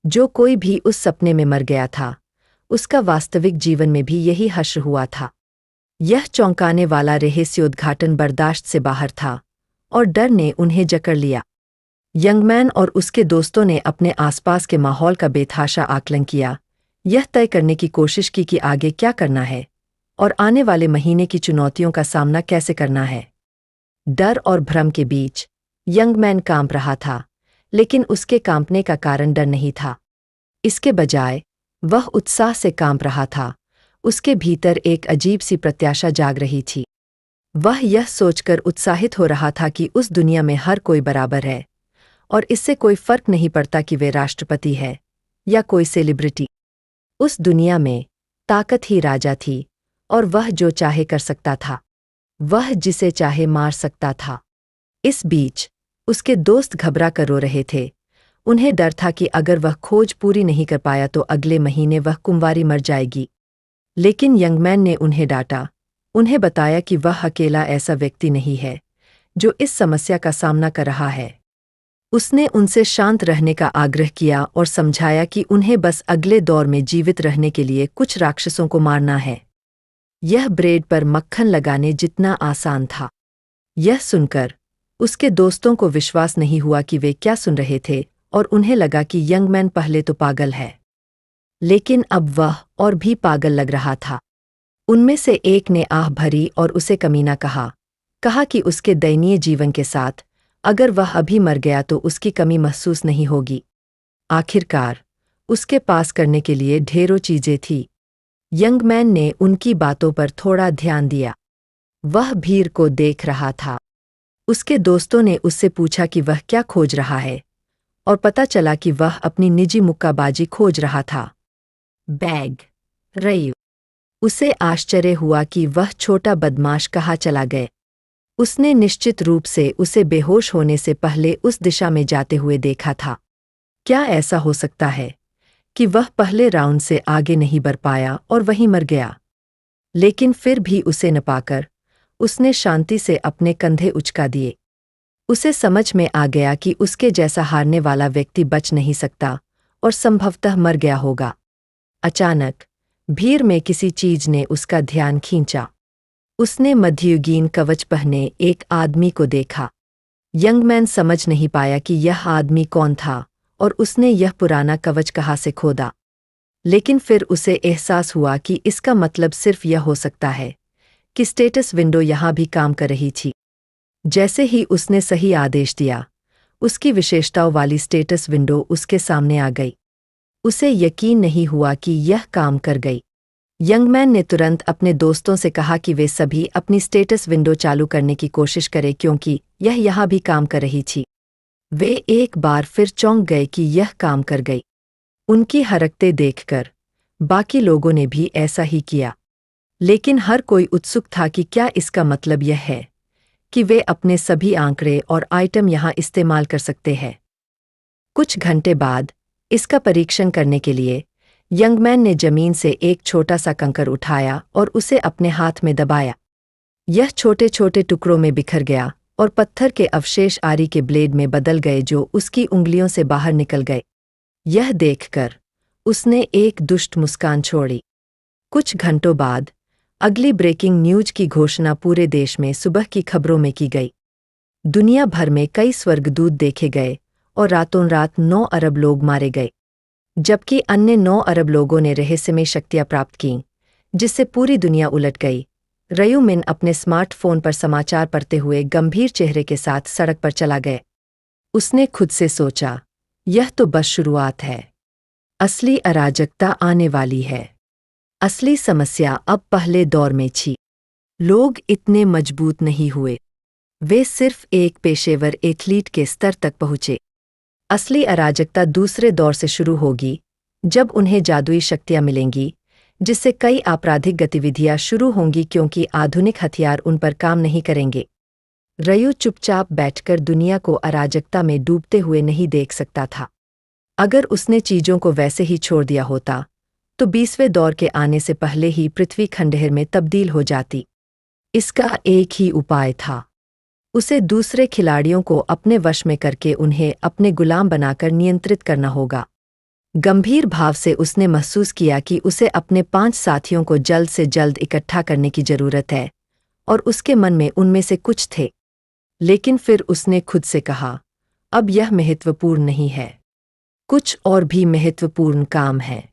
जो कोई भी उस सपने में मर गया था, उसका वास्तविक जीवन में भी यही हश्र हुआ था। यह चौंकाने वाला रहस्योद्घाटन बर्दाश्त से बाहर था और डर ने उन्हें जकड़ लिया। यंगमैन और उसके दोस्तों ने अपने आसपास के माहौल का बेतहाशा आकलन किया, यह तय करने की कोशिश की कि आगे क्या करना है और आने वाले महीने की चुनौतियों का सामना कैसे करना है। डर और भ्रम के बीच यंगमैन कांप रहा था, लेकिन उसके कांपने का कारण डर नहीं था। इसके बजाय वह उत्साह से कांप रहा था। उसके भीतर एक अजीब सी प्रत्याशा जाग रही थी। वह यह सोचकर उत्साहित हो रहा था कि उस दुनिया में हर कोई बराबर है और इससे कोई फर्क नहीं पड़ता कि वे राष्ट्रपति है या कोई सेलिब्रिटी। उस दुनिया में ताकत ही राजा थी और वह जो चाहे कर सकता था, वह जिसे चाहे मार सकता था। इस बीच उसके दोस्त घबरा कर रो रहे थे। उन्हें डर था कि अगर वह खोज पूरी नहीं कर पाया तो अगले महीने वह कुंवारी मर जाएगी। लेकिन यंगमैन ने उन्हें डांटा, उन्हें बताया कि वह अकेला ऐसा व्यक्ति नहीं है जो इस समस्या का सामना कर रहा है। उसने उनसे शांत रहने का आग्रह किया और समझाया कि उन्हें बस अगले दौर में जीवित रहने के लिए कुछ राक्षसों को मारना है। यह ब्रेड पर मक्खन लगाने जितना आसान था। यह सुनकर उसके दोस्तों को विश्वास नहीं हुआ कि वे क्या सुन रहे थे और उन्हें लगा कि यंगमैन पहले तो पागल है, लेकिन अब वह और भी पागल लग रहा था। उनमें से एक ने आह भरी और उसे कमीना कहा कि उसके दयनीय जीवन के साथ अगर वह अभी मर गया तो उसकी कमी महसूस नहीं होगी। आखिरकार उसके पास करने के लिए ढेरों चीजें थी। यंगमैन ने उनकी बातों पर थोड़ा ध्यान दिया। वह भीड़ को देख रहा था। उसके दोस्तों ने उससे पूछा कि वह क्या खोज रहा है, और पता चला कि वह अपनी निजी मुक्काबाजी खोज रहा था। बैग। रयू। उसे आश्चर्य हुआ कि वह छोटा बदमाश कहाँ चला गया। उसने निश्चित रूप से उसे बेहोश होने से पहले उस दिशा में जाते हुए देखा था। क्या ऐसा हो सकता है कि वह पहले राउंड से आगे नहीं बढ़ पाया और वहीं मर गया? लेकिन फिर भी उसे न पाकर उसने शांति से अपने कंधे उचका दिए। उसे समझ में आ गया कि उसके जैसा हारने वाला व्यक्ति बच नहीं सकता और संभवतः मर गया होगा। अचानक भीड़ में किसी चीज ने उसका ध्यान खींचा। उसने मध्ययुगीन कवच पहने एक आदमी को देखा। यंगमैन समझ नहीं पाया कि यह आदमी कौन था और उसने यह पुराना कवच कहाँ से खोदा। लेकिन फिर उसे एहसास हुआ कि इसका मतलब सिर्फ यह हो सकता है कि स्टेटस विंडो यहाँ भी काम कर रही थी। जैसे ही उसने सही आदेश दिया, उसकी विशेषताओं वाली स्टेटस विंडो उसके सामने आ गई। उसे यकीन नहीं हुआ कि यह काम कर गई। यंगमैन ने तुरंत अपने दोस्तों से कहा कि वे सभी अपनी स्टेटस विंडो चालू करने की कोशिश करें क्योंकि यह यहाँ भी काम कर रही थी। वे एक बार फिर चौंक गए कि यह काम कर गई। उनकी हरकतें देखकर बाकी लोगों ने भी ऐसा ही किया। लेकिन हर कोई उत्सुक था कि क्या इसका मतलब यह है कि वे अपने सभी आंकड़े और आइटम यहाँ इस्तेमाल कर सकते हैं। कुछ घंटे बाद इसका परीक्षण करने के लिए यंगमैन ने जमीन से एक छोटा सा कंकर उठाया और उसे अपने हाथ में दबाया। यह छोटे छोटे टुकड़ों में बिखर गया और पत्थर के अवशेष आरी के ब्लेड में बदल गए जो उसकी उंगलियों से बाहर निकल गए। यह देखकर उसने एक दुष्ट मुस्कान छोड़ी। कुछ घंटों बाद अगली ब्रेकिंग न्यूज की घोषणा पूरे देश में सुबह की खबरों में की गई। दुनिया भर में कई स्वर्गदूत देखे गए और रातों रात 9 अरब लोग मारे गए, जबकि अन्य 9 अरब लोगों ने रहस्यमय शक्तियां प्राप्त कीं, जिससे पूरी दुनिया उलट गई। रयू मिन अपने स्मार्टफोन पर समाचार पढ़ते हुए गंभीर चेहरे के साथ सड़क पर चला गया। उसने खुद से सोचा, यह तो बस शुरुआत है। असली अराजकता आने वाली है। असली समस्या अब पहले दौर में थी। लोग इतने मजबूत नहीं हुए। वे सिर्फ एक पेशेवर एथलीट के स्तर तक पहुंचे। असली अराजकता दूसरे दौर से शुरू होगी, जब उन्हें जादुई शक्तियां मिलेंगी, जिससे कई आपराधिक गतिविधियां शुरू होंगी क्योंकि आधुनिक हथियार उन पर काम नहीं करेंगे। रयू चुपचाप बैठकर दुनिया को अराजकता में डूबते हुए नहीं देख सकता था। अगर उसने चीजों को वैसे ही छोड़ दिया होता, तो 20वें दौर के आने से पहले ही पृथ्वी खंडहर में तब्दील हो जाती। इसका एक ही उपाय था। उसे दूसरे खिलाड़ियों को अपने वश में करके उन्हें अपने गुलाम बनाकर नियंत्रित करना होगा। गंभीर भाव से उसने महसूस किया कि उसे अपने 5 साथियों को जल्द से जल्द इकट्ठा करने की जरूरत है, और उसके मन में उनमें से कुछ थे। लेकिन फिर उसने खुद से कहा, अब यह महत्वपूर्ण नहीं है। कुछ और भी महत्वपूर्ण काम है।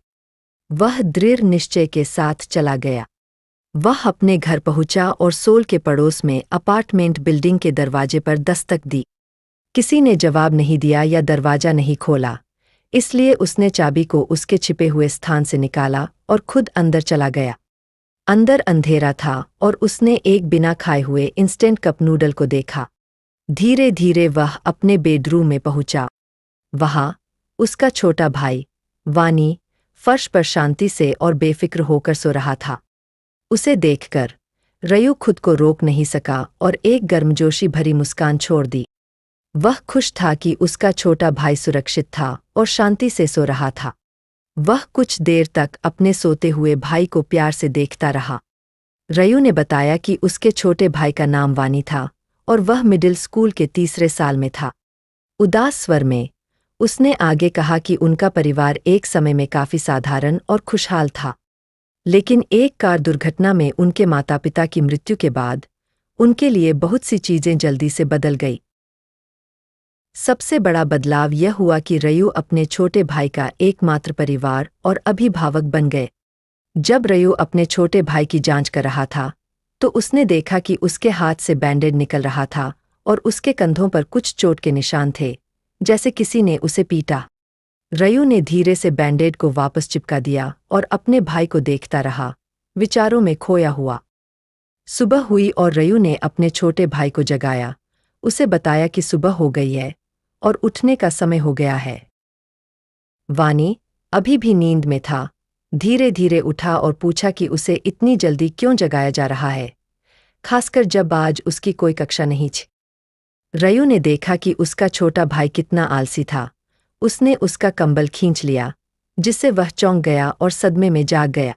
वह दृढ़ निश्चय के साथ चला गया। वह अपने घर पहुंचा और सोल के पड़ोस में अपार्टमेंट बिल्डिंग के दरवाजे पर दस्तक दी। किसी ने जवाब नहीं दिया या दरवाजा नहीं खोला, इसलिए उसने चाबी को उसके छिपे हुए स्थान से निकाला और खुद अंदर चला गया। अंदर अंधेरा था और उसने एक बिना खाए हुए इंस्टेंट कप नूडल को देखा। धीरे धीरे वह अपने बेडरूम में पहुंचा। वहां उसका छोटा भाई वानी फर्श पर शांति से और बेफिक्र होकर सो रहा था। उसे देखकर रयू खुद को रोक नहीं सका और एक गर्मजोशी भरी मुस्कान छोड़ दी। वह खुश था कि उसका छोटा भाई सुरक्षित था और शांति से सो रहा था। वह कुछ देर तक अपने सोते हुए भाई को प्यार से देखता रहा। रयू ने बताया कि उसके छोटे भाई का नाम वानी था और वह मिडिल स्कूल के 3रे साल में था। उदास स्वर में उसने आगे कहा कि उनका परिवार एक समय में काफी साधारण और खुशहाल था, लेकिन एक कार दुर्घटना में उनके माता-पिता की मृत्यु के बाद उनके लिए बहुत सी चीजें जल्दी से बदल गई। सबसे बड़ा बदलाव यह हुआ कि रयू अपने छोटे भाई का एकमात्र परिवार और अभिभावक बन गए। जब रयू अपने छोटे भाई की जांच कर रहा था, तो उसने देखा कि उसके हाथ से बैंडेड निकल रहा था और उसके कंधों पर कुछ चोट के निशान थे, जैसे किसी ने उसे पीटा। रयू ने धीरे से बैंडेड को वापस चिपका दिया और अपने भाई को देखता रहा, विचारों में खोया हुआ। सुबह हुई और रयू ने अपने छोटे भाई को जगाया, उसे बताया कि सुबह हो गई है और उठने का समय हो गया है। वानी अभी भी नींद में था, धीरे धीरे उठा और पूछा कि उसे इतनी जल्दी क्यों जगाया जा रहा है, खासकर जब आज उसकी कोई कक्षा नहीं थी। रयू ने देखा कि उसका छोटा भाई कितना आलसी था। उसने उसका कंबल खींच लिया, जिससे वह चौंक गया और सदमे में जाग गया।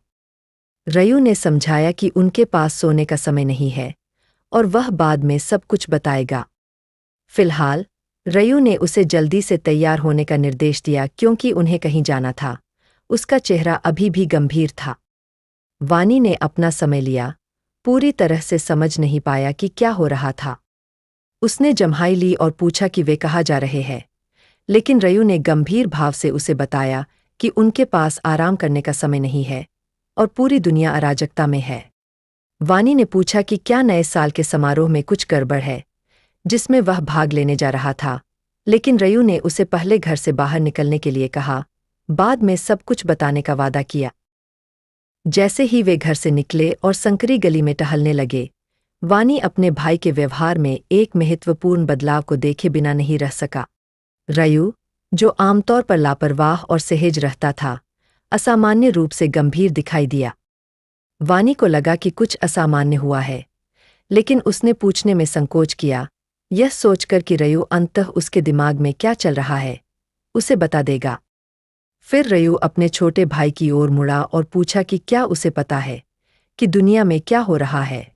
रयू ने समझाया कि उनके पास सोने का समय नहीं है और वह बाद में सब कुछ बताएगा। फिलहाल रयू ने उसे जल्दी से तैयार होने का निर्देश दिया क्योंकि उन्हें कहीं जाना था। उसका चेहरा अभी भी गंभीर था। वानी ने अपना समय लिया, पूरी तरह से समझ नहीं पाया कि क्या हो रहा था। उसने जम्हाई ली और पूछा कि वे कहाँ जा रहे हैं, लेकिन रयू ने गंभीर भाव से उसे बताया कि उनके पास आराम करने का समय नहीं है और पूरी दुनिया अराजकता में है। वानी ने पूछा कि क्या नए साल के समारोह में कुछ गड़बड़ है, जिसमें वह भाग लेने जा रहा था, लेकिन रयू ने उसे पहले घर से बाहर निकलने के लिए कहा, बाद में सब कुछ बताने का वादा किया। जैसे ही वे घर से निकले और संकरी गली में टहलने लगे, वानी अपने भाई के व्यवहार में एक महत्वपूर्ण बदलाव को देखे बिना नहीं रह सका। रयू, जो आमतौर पर लापरवाह और सहज रहता था, असामान्य रूप से गंभीर दिखाई दिया। वानी को लगा कि कुछ असामान्य हुआ है, लेकिन उसने पूछने में संकोच किया, यह सोचकर कि रयू अंततः उसके दिमाग में क्या चल रहा है, उसे बता देगा। फिर रयू अपने छोटे भाई की ओर मुड़ा और पूछा कि क्या उसे पता है कि दुनिया में क्या हो रहा है।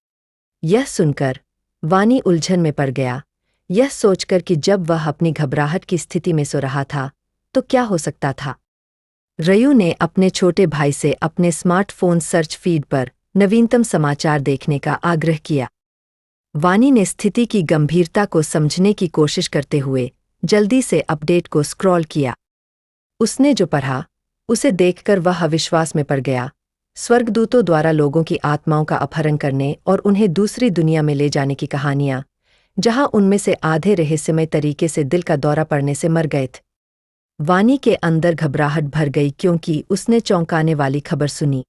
यह सुनकर वानी उलझन में पड़ गया, यह सोचकर कि जब वह अपनी घबराहट की स्थिति में सो रहा था तो क्या हो सकता था। रयू ने अपने छोटे भाई से अपने स्मार्टफोन सर्च फीड पर नवीनतम समाचार देखने का आग्रह किया। वानी ने स्थिति की गंभीरता को समझने की कोशिश करते हुए जल्दी से अपडेट को स्क्रॉल किया। उसने जो पढ़ा, उसे देखकर वह अविश्वास में पड़ गया। स्वर्गदूतों द्वारा लोगों की आत्माओं का अपहरण करने और उन्हें दूसरी दुनिया में ले जाने की कहानियां, जहां उनमें से आधे रहस्यमय तरीके से दिल का दौरा पड़ने से मर गए थे। वानी के अंदर घबराहट भर गई क्योंकि उसने चौंकाने वाली खबर सुनी।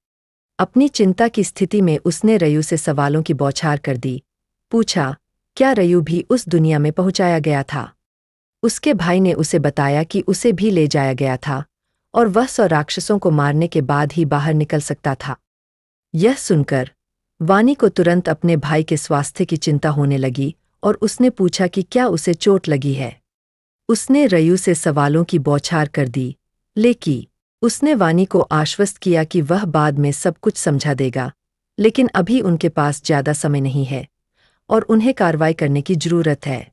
अपनी चिंता की स्थिति में उसने रयू से सवालों की बौछार कर दी। पूछा, क्या रयू भी उस दुनिया में पहुंचाया गया था? उसके भाई ने उसे बताया कि उसे भी ले जाया गया था और वह 100 राक्षसों को मारने के बाद ही बाहर निकल सकता था। यह सुनकर वानी को तुरंत अपने भाई के स्वास्थ्य की चिंता होने लगी और उसने पूछा कि क्या उसे चोट लगी है। उसने रयू से सवालों की बौछार कर दी, लेकिन उसने वानी को आश्वस्त किया कि वह बाद में सब कुछ समझा देगा, लेकिन अभी उनके पास ज्यादा समय नहीं है और उन्हें कार्रवाई करने की जरूरत है।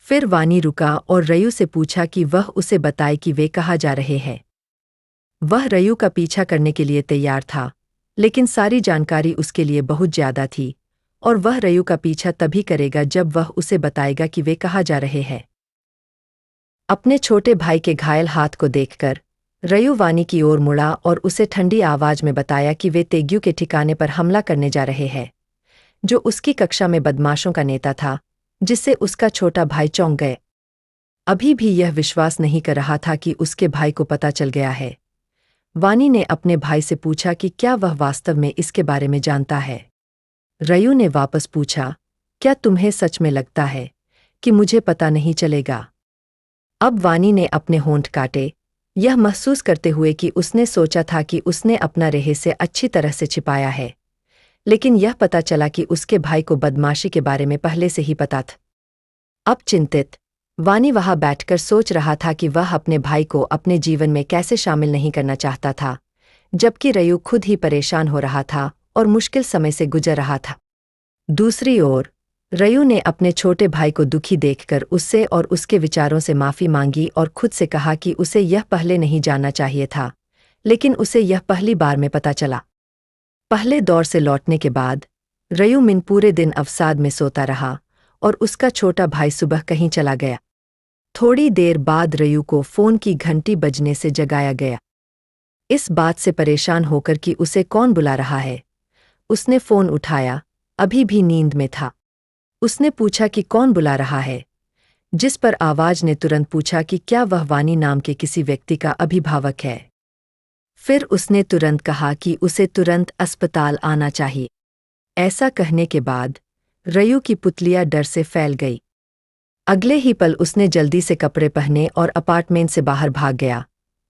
फिर वानी रुका और रयू से पूछा कि वह उसे बताए कि वे कहाँ जा रहे हैं। वह रयू का पीछा करने के लिए तैयार था, लेकिन सारी जानकारी उसके लिए बहुत ज्यादा थी और वह रयू का पीछा तभी करेगा जब वह उसे बताएगा कि वे कहाँ जा रहे हैं। अपने छोटे भाई के घायल हाथ को देखकर रयू वानी की ओर मुड़ा और उसे ठंडी आवाज में बताया कि वे तेग्यू के ठिकाने पर हमला करने जा रहे हैं, जो उसकी कक्षा में बदमाशों का नेता था, जिससे उसका छोटा भाई चौंक गए। अभी भी यह विश्वास नहीं कर रहा था कि उसके भाई को पता चल गया है। वानी ने अपने भाई से पूछा कि क्या वह वास्तव में इसके बारे में जानता है। रयू ने वापस पूछा, क्या तुम्हें सच में लगता है कि मुझे पता नहीं चलेगा? अब वानी ने अपने होंठ काटे, यह महसूस करते हुए कि उसने सोचा था कि उसने अपना रहस्य अच्छी तरह से छिपाया है, लेकिन यह पता चला कि उसके भाई को बदमाशी के बारे में पहले से ही पता था। अब चिंतित वानी वहां बैठकर सोच रहा था कि वह अपने भाई को अपने जीवन में कैसे शामिल नहीं करना चाहता था, जबकि रयू खुद ही परेशान हो रहा था और मुश्किल समय से गुजर रहा था। दूसरी ओर रयू ने अपने छोटे भाई को दुखी देखकर उससे और उसके विचारों से माफी मांगी और खुद से कहा कि उसे यह पहले नहीं जानना चाहिए था, लेकिन उसे यह पहली बार में पता चला। पहले दौर से लौटने के बाद रयू मिन पूरे दिन अवसाद में सोता रहा और उसका छोटा भाई सुबह कहीं चला गया। थोड़ी देर बाद रयू को फोन की घंटी बजने से जगाया गया। इस बात से परेशान होकर कि उसे कौन बुला रहा है, उसने फोन उठाया, अभी भी नींद में था। उसने पूछा कि कौन बुला रहा है, जिस पर आवाज ने तुरंत पूछा कि क्या वह वानी नाम के किसी व्यक्ति का अभिभावक है। फिर उसने तुरंत कहा कि उसे तुरंत अस्पताल आना चाहिए। ऐसा कहने के बाद रयू की पुतलियां डर से फैल गई। अगले ही पल उसने जल्दी से कपड़े पहने और अपार्टमेंट से बाहर भाग गया।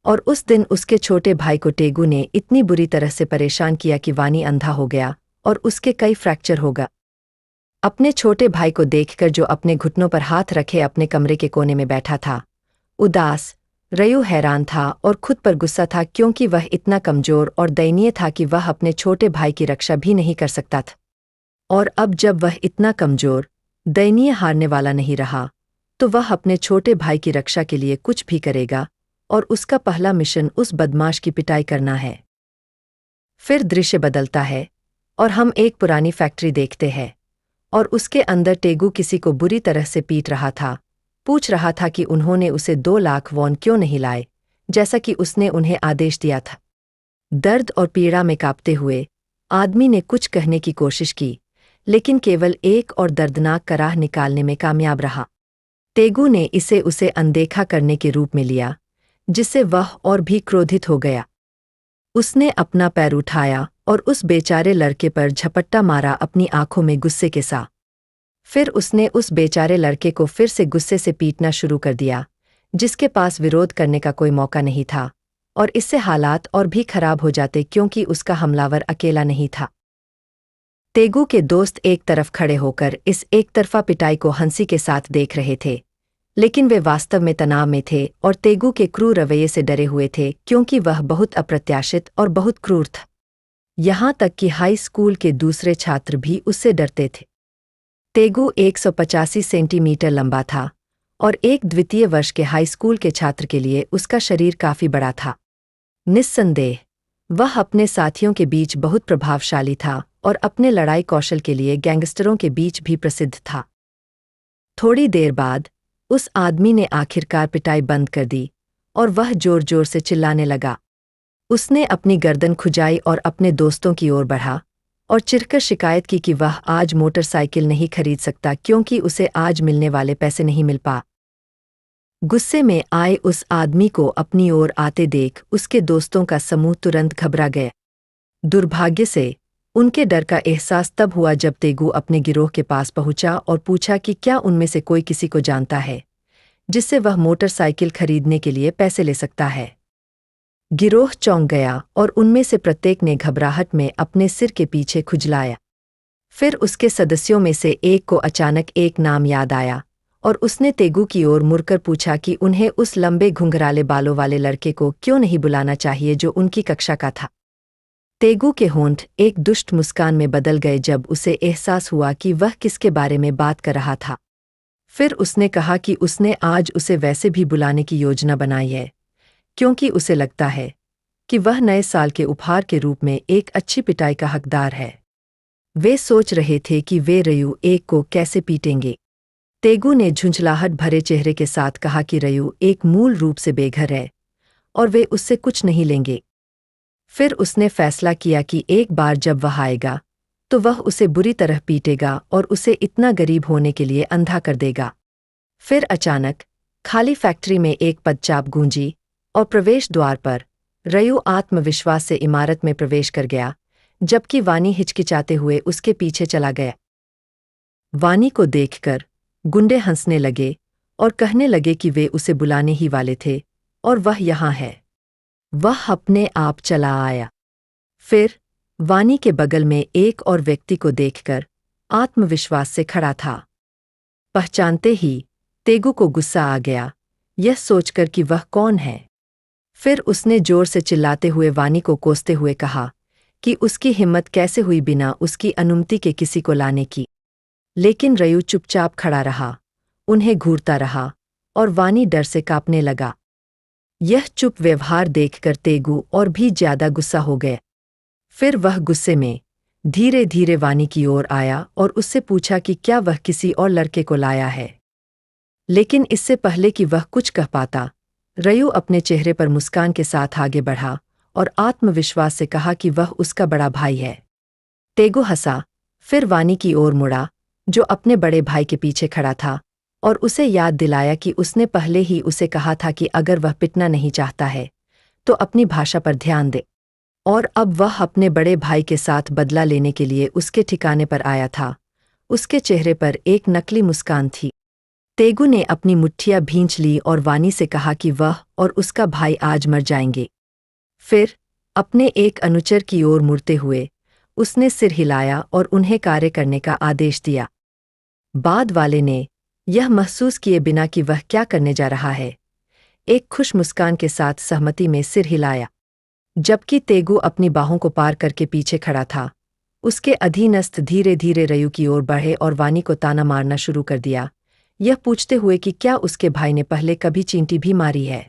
और उस दिन उसके छोटे भाई को टेगू ने इतनी बुरी तरह से परेशान किया कि वानी अंधा हो गया और उसके कई फ्रैक्चर हो गए। अपने छोटे भाई को देखकर जो अपने घुटनों पर हाथ रखे अपने कमरे के कोने में बैठा था, उदास, रयू हैरान था और खुद पर गुस्सा था क्योंकि वह इतना कमजोर और दयनीय था कि वह अपने छोटे भाई की रक्षा भी नहीं कर सकता था। और अब जब वह इतना कमजोर, दयनीय हारने वाला नहीं रहा, तो वह अपने छोटे भाई की रक्षा के लिए कुछ भी करेगा और उसका पहला मिशन उस बदमाश की पिटाई करना है। फिर दृश्य बदलता है और हम एक पुरानी फैक्ट्री देखते हैं और उसके अंदर टेगू किसी को बुरी तरह से पीट रहा था, पूछ रहा था कि उन्होंने उसे 2 लाख वॉन क्यों नहीं लाए, जैसा कि उसने उन्हें आदेश दिया था। दर्द और पीड़ा में कांपते हुए आदमी ने कुछ कहने की कोशिश की, लेकिन केवल एक और दर्दनाक कराह निकालने में कामयाब रहा। टेगू ने इसे उसे अनदेखा करने के रूप में लिया, जिससे वह और भी क्रोधित हो गया। उसने अपना पैर उठाया और उस बेचारे लड़के पर झपट्टा मारा अपनी आंखों में गुस्से के साथ। फिर उसने उस बेचारे लड़के को फिर से गुस्से से पीटना शुरू कर दिया, जिसके पास विरोध करने का कोई मौका नहीं था, और इससे हालात और भी खराब हो जाते क्योंकि उसका हमलावर अकेला नहीं था। टेगू के दोस्त एक तरफ खड़े होकर इस एकतरफा पिटाई को हंसी के साथ देख रहे थे, लेकिन वे वास्तव में तनाव में थे और टेगू के क्रूर रवैये से डरे हुए थे क्योंकि वह बहुत अप्रत्याशित और बहुत क्रूर था। यहाँ तक कि हाई स्कूल के दूसरे छात्र भी उससे डरते थे। टेगू 185 सेंटीमीटर लंबा था और एक द्वितीय वर्ष के हाई स्कूल के छात्र के लिए उसका शरीर काफी बड़ा था। निस्संदेह वह अपने साथियों के बीच बहुत प्रभावशाली था और अपने लड़ाई कौशल के लिए गैंगस्टरों के बीच भी प्रसिद्ध था। थोड़ी देर बाद उस आदमी ने आखिरकार पिटाई बंद कर दी और वह जोर जोर से चिल्लाने लगा। उसने अपनी गर्दन खुजाई और अपने दोस्तों की ओर बढ़ा और चिढ़कर शिकायत की कि वह आज मोटरसाइकिल नहीं खरीद सकता क्योंकि उसे आज मिलने वाले पैसे नहीं मिल पा। गुस्से में आए उस आदमी को अपनी ओर आते देख उसके दोस्तों का समूह तुरंत घबरा गया। दुर्भाग्य से उनके डर का एहसास तब हुआ जब टेगू अपने गिरोह के पास पहुंचा और पूछा कि क्या उनमें से कोई किसी को जानता है जिससे वह मोटरसाइकिल खरीदने के लिए पैसे ले सकता है। गिरोह चौंक गया और उनमें से प्रत्येक ने घबराहट में अपने सिर के पीछे खुजलाया। फिर उसके सदस्यों में से एक को अचानक एक नाम याद आया और उसने टेगू की ओर मुड़कर पूछा कि उन्हें उस लंबे घुंघराले बालों वाले लड़के को क्यों नहीं बुलाना चाहिए जो उनकी कक्षा का था। टेगू के होंठ एक दुष्ट मुस्कान में बदल गए जब उसे एहसास हुआ कि वह किसके बारे में बात कर रहा था। फिर उसने कहा कि उसने आज उसे वैसे भी बुलाने की योजना बनाई है क्योंकि उसे लगता है कि वह नए साल के उपहार के रूप में एक अच्छी पिटाई का हकदार है। वे सोच रहे थे कि वे रयू एक को कैसे पीटेंगे। टेगू ने झुंझलाहट भरे चेहरे के साथ कहा कि रयू एक मूल रूप से बेघर है और वे उससे कुछ नहीं लेंगे। फिर उसने फैसला किया कि एक बार जब वह आएगा तो वह उसे बुरी तरह पीटेगा और उसे इतना गरीब होने के लिए अंधा कर देगा। फिर अचानक खाली फैक्ट्री में एक पदचाप गूंजी और प्रवेश द्वार पर रयू आत्मविश्वास से इमारत में प्रवेश कर गया, जबकि वानी हिचकिचाते हुए उसके पीछे चला गया। वानी को देखकर गुंडे हंसने लगे और कहने लगे कि वे उसे बुलाने ही वाले थे और वह यहाँ है। वह अपने आप चला आया। फिर वानी के बगल में एक और व्यक्ति को देखकर आत्मविश्वास से खड़ा था। पहचानते ही टेगू को गुस्सा आ गया, यह सोचकर कि वह कौन है। फिर उसने जोर से चिल्लाते हुए वानी को कोसते हुए कहा कि उसकी हिम्मत कैसे हुई बिना उसकी अनुमति के किसी को लाने की। लेकिन रयू चुपचाप खड़ा रहा, उन्हें घूरता रहा और वानी डर से कांपने लगा। यह चुप व्यवहार देखकर टेगू और भी ज्यादा गुस्सा हो गया। फिर वह गुस्से में धीरे धीरे वानी की ओर आया और उससे पूछा कि क्या वह किसी और लड़के को लाया है। लेकिन इससे पहले कि वह कुछ कह पाता, रयू अपने चेहरे पर मुस्कान के साथ आगे बढ़ा और आत्मविश्वास से कहा कि वह उसका बड़ा भाई है। टेगू हंसा, फिर वानी की ओर मुड़ा जो अपने बड़े भाई के पीछे खड़ा था और उसे याद दिलाया कि उसने पहले ही उसे कहा था कि अगर वह पिटना नहीं चाहता है तो अपनी भाषा पर ध्यान दे। और अब वह अपने बड़े भाई के साथ बदला लेने के लिए उसके ठिकाने पर आया था। उसके चेहरे पर एक नकली मुस्कान थी। तेगु ने अपनी मुट्ठियां भींच ली और वानी से कहा कि वह और उसका भाई आज मर जाएंगे। फिर अपने एक अनुचर की ओर मुड़ते हुए उसने सिर हिलाया और उन्हें कार्य करने का आदेश दिया। बाद वाले ने यह महसूस किए बिना कि वह क्या करने जा रहा है, एक खुश मुस्कान के साथ सहमति में सिर हिलाया। जबकि तेगु अपनी बाहों को पार करके पीछे खड़ा था, उसके अधीनस्थ धीरे धीरे रयू की ओर बढ़े और वानी को ताना मारना शुरू कर दिया, यह पूछते हुए कि क्या उसके भाई ने पहले कभी चींटी भी मारी है।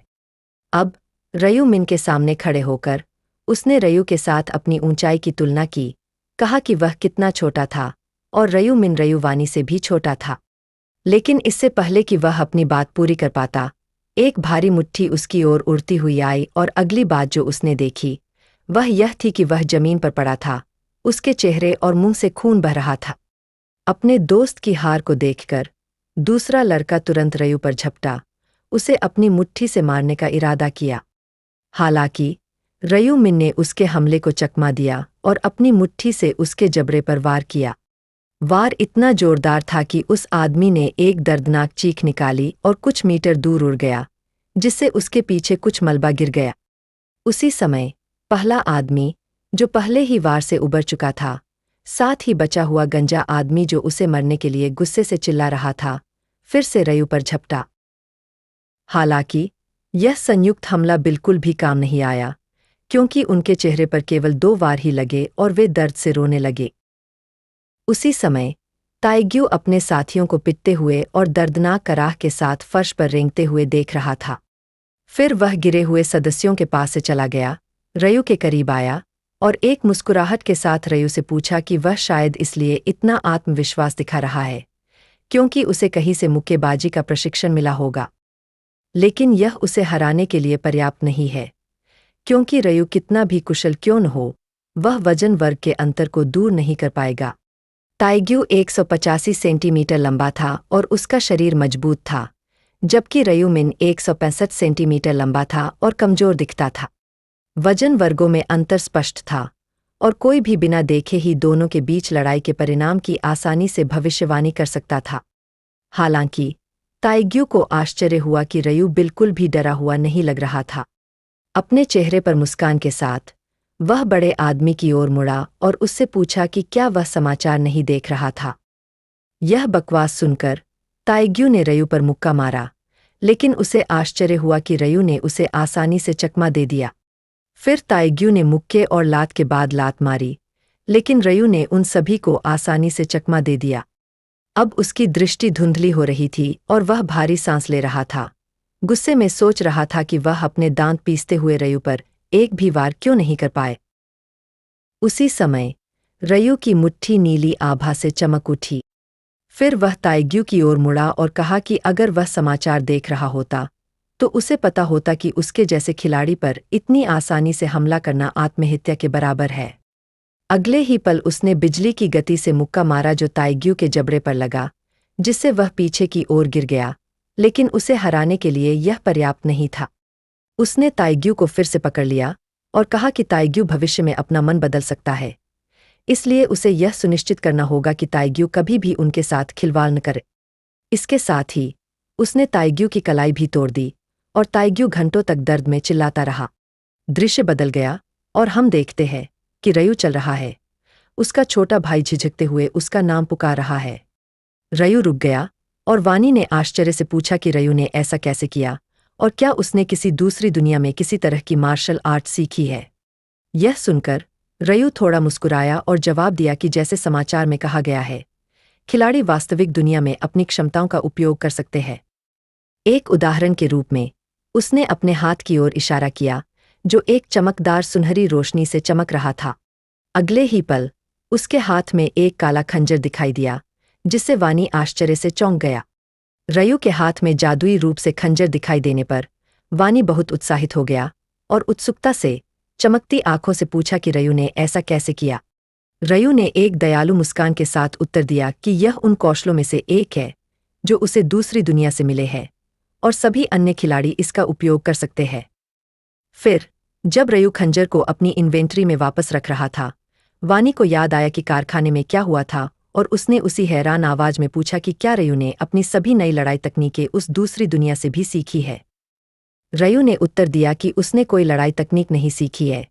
अब रयू मिन के सामने खड़े होकर उसने रयू के साथ अपनी ऊंचाई की तुलना की, कहा कि वह कितना छोटा था और रयू मिन रयू वानी से भी छोटा था। लेकिन इससे पहले कि वह अपनी बात पूरी कर पाता, एक भारी मुट्ठी उसकी ओर उड़ती हुई आई और अगली बात जो उसने देखी वह यह थी कि वह जमीन पर पड़ा था, उसके चेहरे और मुंह से खून बह रहा था। अपने दोस्त की हार को देखकर दूसरा लड़का तुरंत रयू पर झपटा, उसे अपनी मुट्ठी से मारने का इरादा किया। हालांकि रयू मिन ने उसके हमले को चकमा दिया और अपनी मुट्ठी से उसके जबड़े पर वार किया। वार इतना जोरदार था कि उस आदमी ने एक दर्दनाक चीख निकाली और कुछ मीटर दूर उड़ गया, जिससे उसके पीछे कुछ मलबा गिर गया। उसी समय पहला आदमी, जो पहले ही वार से उबर चुका था, साथ ही बचा हुआ गंजा आदमी जो उसे मरने के लिए गुस्से से चिल्ला रहा था, फिर से रयू पर झपटा। हालांकि यह संयुक्त हमला बिल्कुल भी काम नहीं आया, क्योंकि उनके चेहरे पर केवल 2 वार ही लगे और वे दर्द से रोने लगे। उसी समय ताइग्यू अपने साथियों को पिटते हुए और दर्दनाक कराह के साथ फर्श पर रेंगते हुए देख रहा था। फिर वह गिरे हुए सदस्यों के पास से चला गया, रयू के करीब आया और एक मुस्कुराहट के साथ रयू से पूछा कि वह शायद इसलिए इतना आत्मविश्वास दिखा रहा है क्योंकि उसे कहीं से मुक्केबाजी का प्रशिक्षण मिला होगा। लेकिन यह उसे हराने के लिए पर्याप्त नहीं है, क्योंकि रयू कितना भी कुशल क्यों न हो, वह वजन वर्ग के अंतर को दूर नहीं कर पाएगा। ताइग्यू 185 सेंटीमीटर लंबा था और उसका शरीर मजबूत था, जबकि रयू मिन 165 सेंटीमीटर लंबा था और कमजोर दिखता था। वजन वर्गों में अंतर स्पष्ट था और कोई भी बिना देखे ही दोनों के बीच लड़ाई के परिणाम की आसानी से भविष्यवाणी कर सकता था। हालांकि ताइग्यू को आश्चर्य हुआ कि रयू बिल्कुल भी डरा हुआ नहीं लग रहा था। अपने चेहरे पर मुस्कान के साथ वह बड़े आदमी की ओर मुड़ा और उससे पूछा कि क्या वह समाचार नहीं देख रहा था। यह बकवास सुनकर ताइग्यू ने रयू पर मुक्का मारा, लेकिन उसे आश्चर्य हुआ कि रयू ने उसे आसानी से चकमा दे दिया। फिर ताइग्यू ने मुक्के और लात के बाद लात मारी, लेकिन रयू ने उन सभी को आसानी से चकमा दे दिया। अब उसकी दृष्टि धुंधली हो रही थी और वह भारी सांस ले रहा था, गुस्से में सोच रहा था कि वह अपने दांत पीसते हुए रयू पर एक भी वार क्यों नहीं कर पाए। उसी समय रयू की मुट्ठी नीली आभा से चमक उठी। फिर वह ताइग्यू की ओर मुड़ा और कहा कि अगर वह समाचार देख रहा होता तो उसे पता होता कि उसके जैसे खिलाड़ी पर इतनी आसानी से हमला करना आत्महत्या के बराबर है। अगले ही पल उसने बिजली की गति से मुक्का मारा जो ताइग्यू के जबड़े पर लगा, जिससे वह पीछे की ओर गिर गया, लेकिन उसे हराने के लिए यह पर्याप्त नहीं था। उसने ताइग्यू को फिर से पकड़ लिया और कहा कि ताइग्यू भविष्य में अपना मन बदल सकता है, इसलिए उसे यह सुनिश्चित करना होगा कि ताइग्यू कभी भी उनके साथ खिलवाड़ न करे। इसके साथ ही उसने ताइग्यू की कलाई भी तोड़ दी और ताइग्यू घंटों तक दर्द में चिल्लाता रहा। दृश्य बदल गया और हम देखते हैं कि रयू चल रहा है। उसका छोटा भाई झिझकते हुए उसका नाम पुकार रहा है। रयू रुक गया और वानी ने आश्चर्य से पूछा कि रयू ने ऐसा कैसे किया और क्या उसने किसी दूसरी दुनिया में किसी तरह की मार्शल आर्ट सीखी है। यह सुनकर रयू थोड़ा मुस्कुराया और जवाब दिया कि जैसे समाचार में कहा गया है, खिलाड़ी वास्तविक दुनिया में अपनी क्षमताओं का उपयोग कर सकते हैं। एक उदाहरण के रूप में उसने अपने हाथ की ओर इशारा किया, जो एक चमकदार सुनहरी रोशनी से चमक रहा था। अगले ही पल उसके हाथ में एक काला खंजर दिखाई दिया, जिससे वानी आश्चर्य से चौंक गया। रयू के हाथ में जादुई रूप से खंजर दिखाई देने पर वानी बहुत उत्साहित हो गया और उत्सुकता से चमकती आंखों से पूछा कि रयू ने ऐसा कैसे किया। रयू ने एक दयालु मुस्कान के साथ उत्तर दिया कि यह उन कौशलों में से एक है जो उसे दूसरी दुनिया से मिले हैं और सभी अन्य खिलाड़ी इसका उपयोग कर सकते हैं। फिर जब रयू खंजर को अपनी इन्वेंट्री में वापस रख रहा था, वानी को याद आया कि कारखाने में क्या हुआ था और उसने उसी हैरान आवाज में पूछा कि क्या रयू ने अपनी सभी नई लड़ाई तकनीकें उस दूसरी दुनिया से भी सीखी है। रयू ने उत्तर दिया कि उसने कोई लड़ाई तकनीक नहीं सीखी है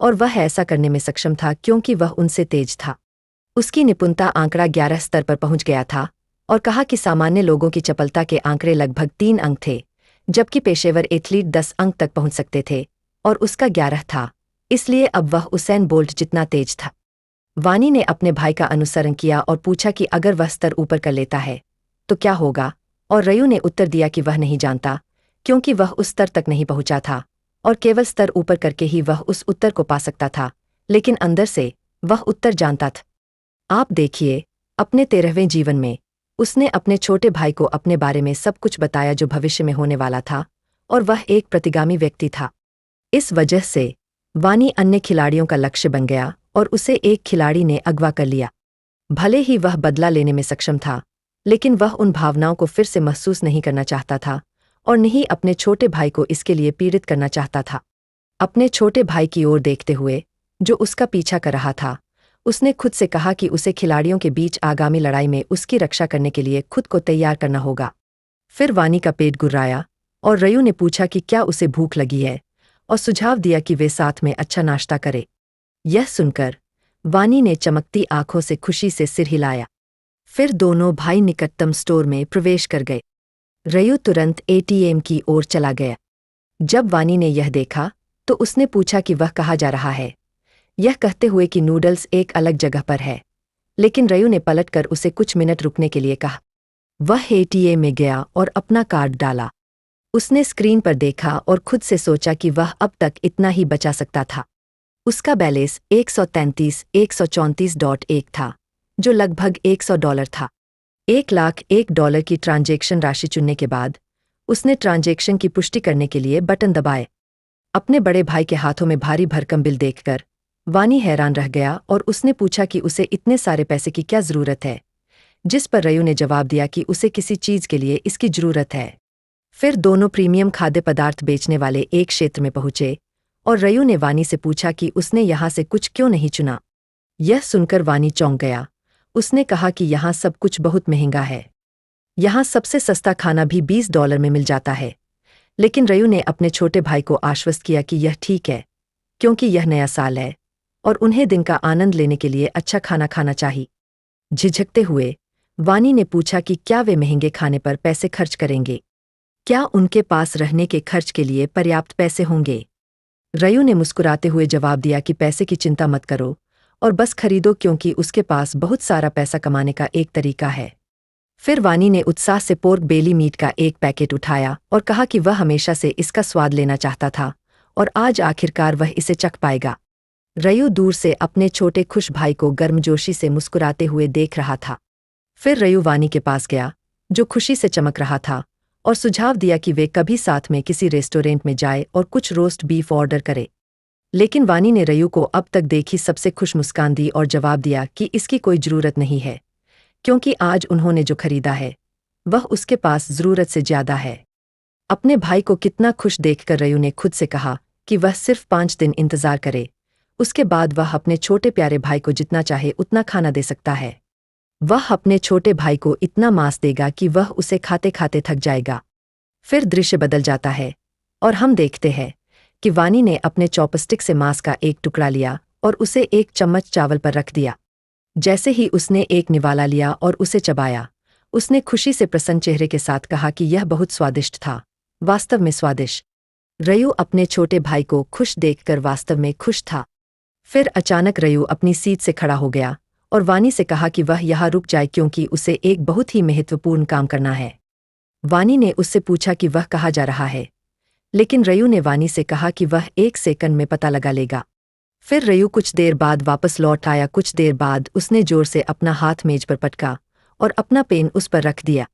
और वह ऐसा करने में सक्षम था क्योंकि वह उनसे तेज था। उसकी निपुणता आंकड़ा 11 स्तर पर पहुंच गया था और कहा कि सामान्य लोगों की चपलता के आंकड़े लगभग 3 अंक थे, जबकि पेशेवर एथलीट 10 अंक तक पहुंच सकते थे और उसका 11 था, इसलिए अब वह उसैन बोल्ट जितना तेज था। वानी ने अपने भाई का अनुसरण किया और पूछा कि अगर वह स्तर ऊपर कर लेता है तो क्या होगा, और रयू ने उत्तर दिया कि वह नहीं जानता क्योंकि वह उस स्तर तक नहीं पहुंचा था और केवल स्तर ऊपर करके ही वह उस उत्तर को पा सकता था, लेकिन अंदर से वह उत्तर जानता था। आप देखिए, अपने 13वें जीवन में उसने अपने छोटे भाई को अपने बारे में सब कुछ बताया जो भविष्य में होने वाला था, और वह एक प्रतिगामी व्यक्ति था। इस वजह से वानी अन्य खिलाड़ियों का लक्ष्य बन गया और उसे एक खिलाड़ी ने अगवा कर लिया। भले ही वह बदला लेने में सक्षम था, लेकिन वह उन भावनाओं को फिर से महसूस नहीं करना चाहता था और नहीं अपने छोटे भाई को इसके लिए पीड़ित करना चाहता था। अपने छोटे भाई की ओर देखते हुए, जो उसका पीछा कर रहा था, उसने खुद से कहा कि उसे खिलाड़ियों के बीच आगामी लड़ाई में उसकी रक्षा करने के लिए खुद को तैयार करना होगा। फिर वानी का पेट गुर्राया और रयू ने पूछा कि क्या उसे भूख लगी है और सुझाव दिया कि वे साथ में अच्छा नाश्ता करें। यह सुनकर वानी ने चमकती आंखों से खुशी से सिर हिलाया। फिर दोनों भाई निकटतम स्टोर में प्रवेश कर गए। रयू तुरंत एटीएम की ओर चला गया। जब वानी ने यह देखा तो उसने पूछा कि वह कहाँ जा रहा है, यह कहते हुए कि नूडल्स एक अलग जगह पर है, लेकिन रयू ने पलटकर उसे कुछ मिनट रुकने के लिए कहा। वह एटीएम में गया और अपना कार्ड डाला। उसने स्क्रीन पर देखा और खुद से सोचा कि वह अब तक इतना ही बचा सकता था। उसका बैलेंस 133,134.1 था, जो लगभग $100 था। $1,01,000 की ट्रांजैक्शन राशि चुनने के बाद उसने ट्रांजैक्शन की पुष्टि करने के लिए बटन दबाए। अपने बड़े भाई के हाथों में भारी भरकम बिल देखकर वानी हैरान रह गया और उसने पूछा कि उसे इतने सारे पैसे की क्या जरूरत है, जिस पर रयू ने जवाब दिया कि उसे किसी चीज के लिए इसकी जरूरत है। फिर दोनों प्रीमियम खाद्य पदार्थ बेचने वाले एक क्षेत्र में पहुंचे और रयू ने वानी से पूछा कि उसने यहाँ से कुछ क्यों नहीं चुना। यह सुनकर वानी चौंक गया। उसने कहा कि यहाँ सब कुछ बहुत महंगा है। यहाँ सबसे सस्ता खाना भी $20 में मिल जाता है। लेकिन रयू ने अपने छोटे भाई को आश्वस्त किया कि यह ठीक है, क्योंकि यह नया साल है और उन्हें दिन का आनंद लेने के लिए अच्छा खाना खाना चाहिए। झिझकते हुए वानी ने पूछा कि क्या वे महंगे खाने पर पैसे खर्च करेंगे, क्या उनके पास रहने के खर्च के लिए पर्याप्त पैसे होंगे। रयू ने मुस्कुराते हुए जवाब दिया कि पैसे की चिंता मत करो और बस खरीदो, क्योंकि उसके पास बहुत सारा पैसा कमाने का एक तरीका है। फिर वानी ने उत्साह से पोर्क बेली मीट का एक पैकेट उठाया और कहा कि वह हमेशा से इसका स्वाद लेना चाहता था और आज आखिरकार वह इसे चख पाएगा। रयू दूर से अपने छोटे खुश भाई को गर्मजोशी से मुस्कुराते हुए देख रहा था। फिर रयू वानी के पास गया, जो खुशी से चमक रहा था, और सुझाव दिया कि वे कभी साथ में किसी रेस्टोरेंट में जाए और कुछ रोस्ट बीफ ऑर्डर करे। लेकिन वानी ने रयू को अब तक देखी सबसे खुश मुस्कान दी और जवाब दिया कि इसकी कोई जरूरत नहीं है, क्योंकि आज उन्होंने जो खरीदा है वह उसके पास जरूरत से ज्यादा है। अपने भाई को कितना खुश देखकर रयू ने खुद से कहा कि वह सिर्फ 5 दिन इंतजार करे, उसके बाद वह अपने छोटे प्यारे भाई को जितना चाहे उतना खाना दे सकता है। वह अपने छोटे भाई को इतना मांस देगा कि वह उसे खाते खाते थक जाएगा। फिर दृश्य बदल जाता है और हम देखते हैं कि वानी ने अपने चॉपस्टिक से मांस का एक टुकड़ा लिया और उसे एक चम्मच चावल पर रख दिया। जैसे ही उसने एक निवाला लिया और उसे चबाया, उसने खुशी से प्रसन्न चेहरे के साथ कहा कि यह बहुत स्वादिष्ट था, वास्तव में स्वादिष्ट। रयू अपने छोटे भाई को खुश देखकर वास्तव में खुश था। फिर अचानक रयू अपनी सीट से खड़ा हो गया और वानी से कहा कि वह यहाँ रुक जाए, क्योंकि उसे एक बहुत ही महत्वपूर्ण काम करना है। वानी ने उससे पूछा कि वह कहाँ जा रहा है, लेकिन रयू ने वानी से कहा कि वह 1 सेकंड में पता लगा लेगा। फिर रयू कुछ देर बाद वापस लौट आया। कुछ देर बाद उसने जोर से अपना हाथ मेज पर पटका और अपना पेन उस पर रख दिया।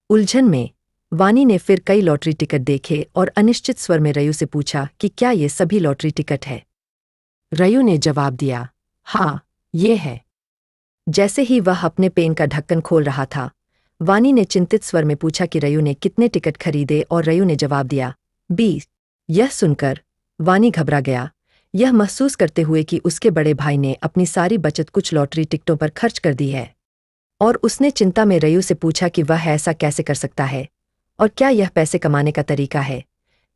उलझन में वानी ने फिर कई लॉटरी टिकट देखे और अनिश्चित स्वर में रयू से पूछा कि क्या ये सभी लॉटरी टिकट है। रयू ने जवाब दिया, हाँ, ये है। जैसे ही वह अपने पेन का ढक्कन खोल रहा था, वानी ने चिंतित स्वर में पूछा कि रयू ने कितने टिकट खरीदे, और रयू ने जवाब दिया, 20। यह सुनकर वानी घबरा गया, यह महसूस करते हुए कि उसके बड़े भाई ने अपनी सारी बचत कुछ लॉटरी टिकटों पर खर्च कर दी है। और उसने चिंता में रयू से पूछा कि वह ऐसा कैसे कर सकता है और क्या यह पैसे कमाने का तरीका है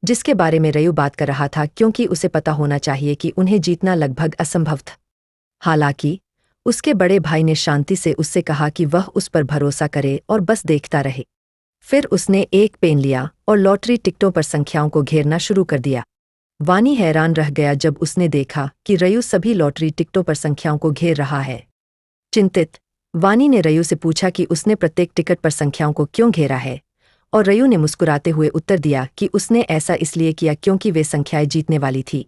जिसके बारे में रयू बात कर रहा था, क्योंकि उसे पता होना चाहिए कि उन्हें जीतना लगभग असंभव था। हालांकि उसके बड़े भाई ने शांति से उससे कहा कि वह उस पर भरोसा करे और बस देखता रहे। फिर उसने एक पेन लिया और लॉटरी टिकटों पर संख्याओं को घेरना शुरू कर दिया। वानी हैरान रह गया जब उसने देखा कि रयू सभी लॉटरी टिकटों पर संख्याओं को घेर रहा है। चिंतित, वानी ने रयू से पूछा कि उसने प्रत्येक टिकट पर संख्याओं को क्यों घेरा है, और रयू ने मुस्कुराते हुए उत्तर दिया कि उसने ऐसा इसलिए किया क्योंकि वे संख्याएं जीतने वाली थी।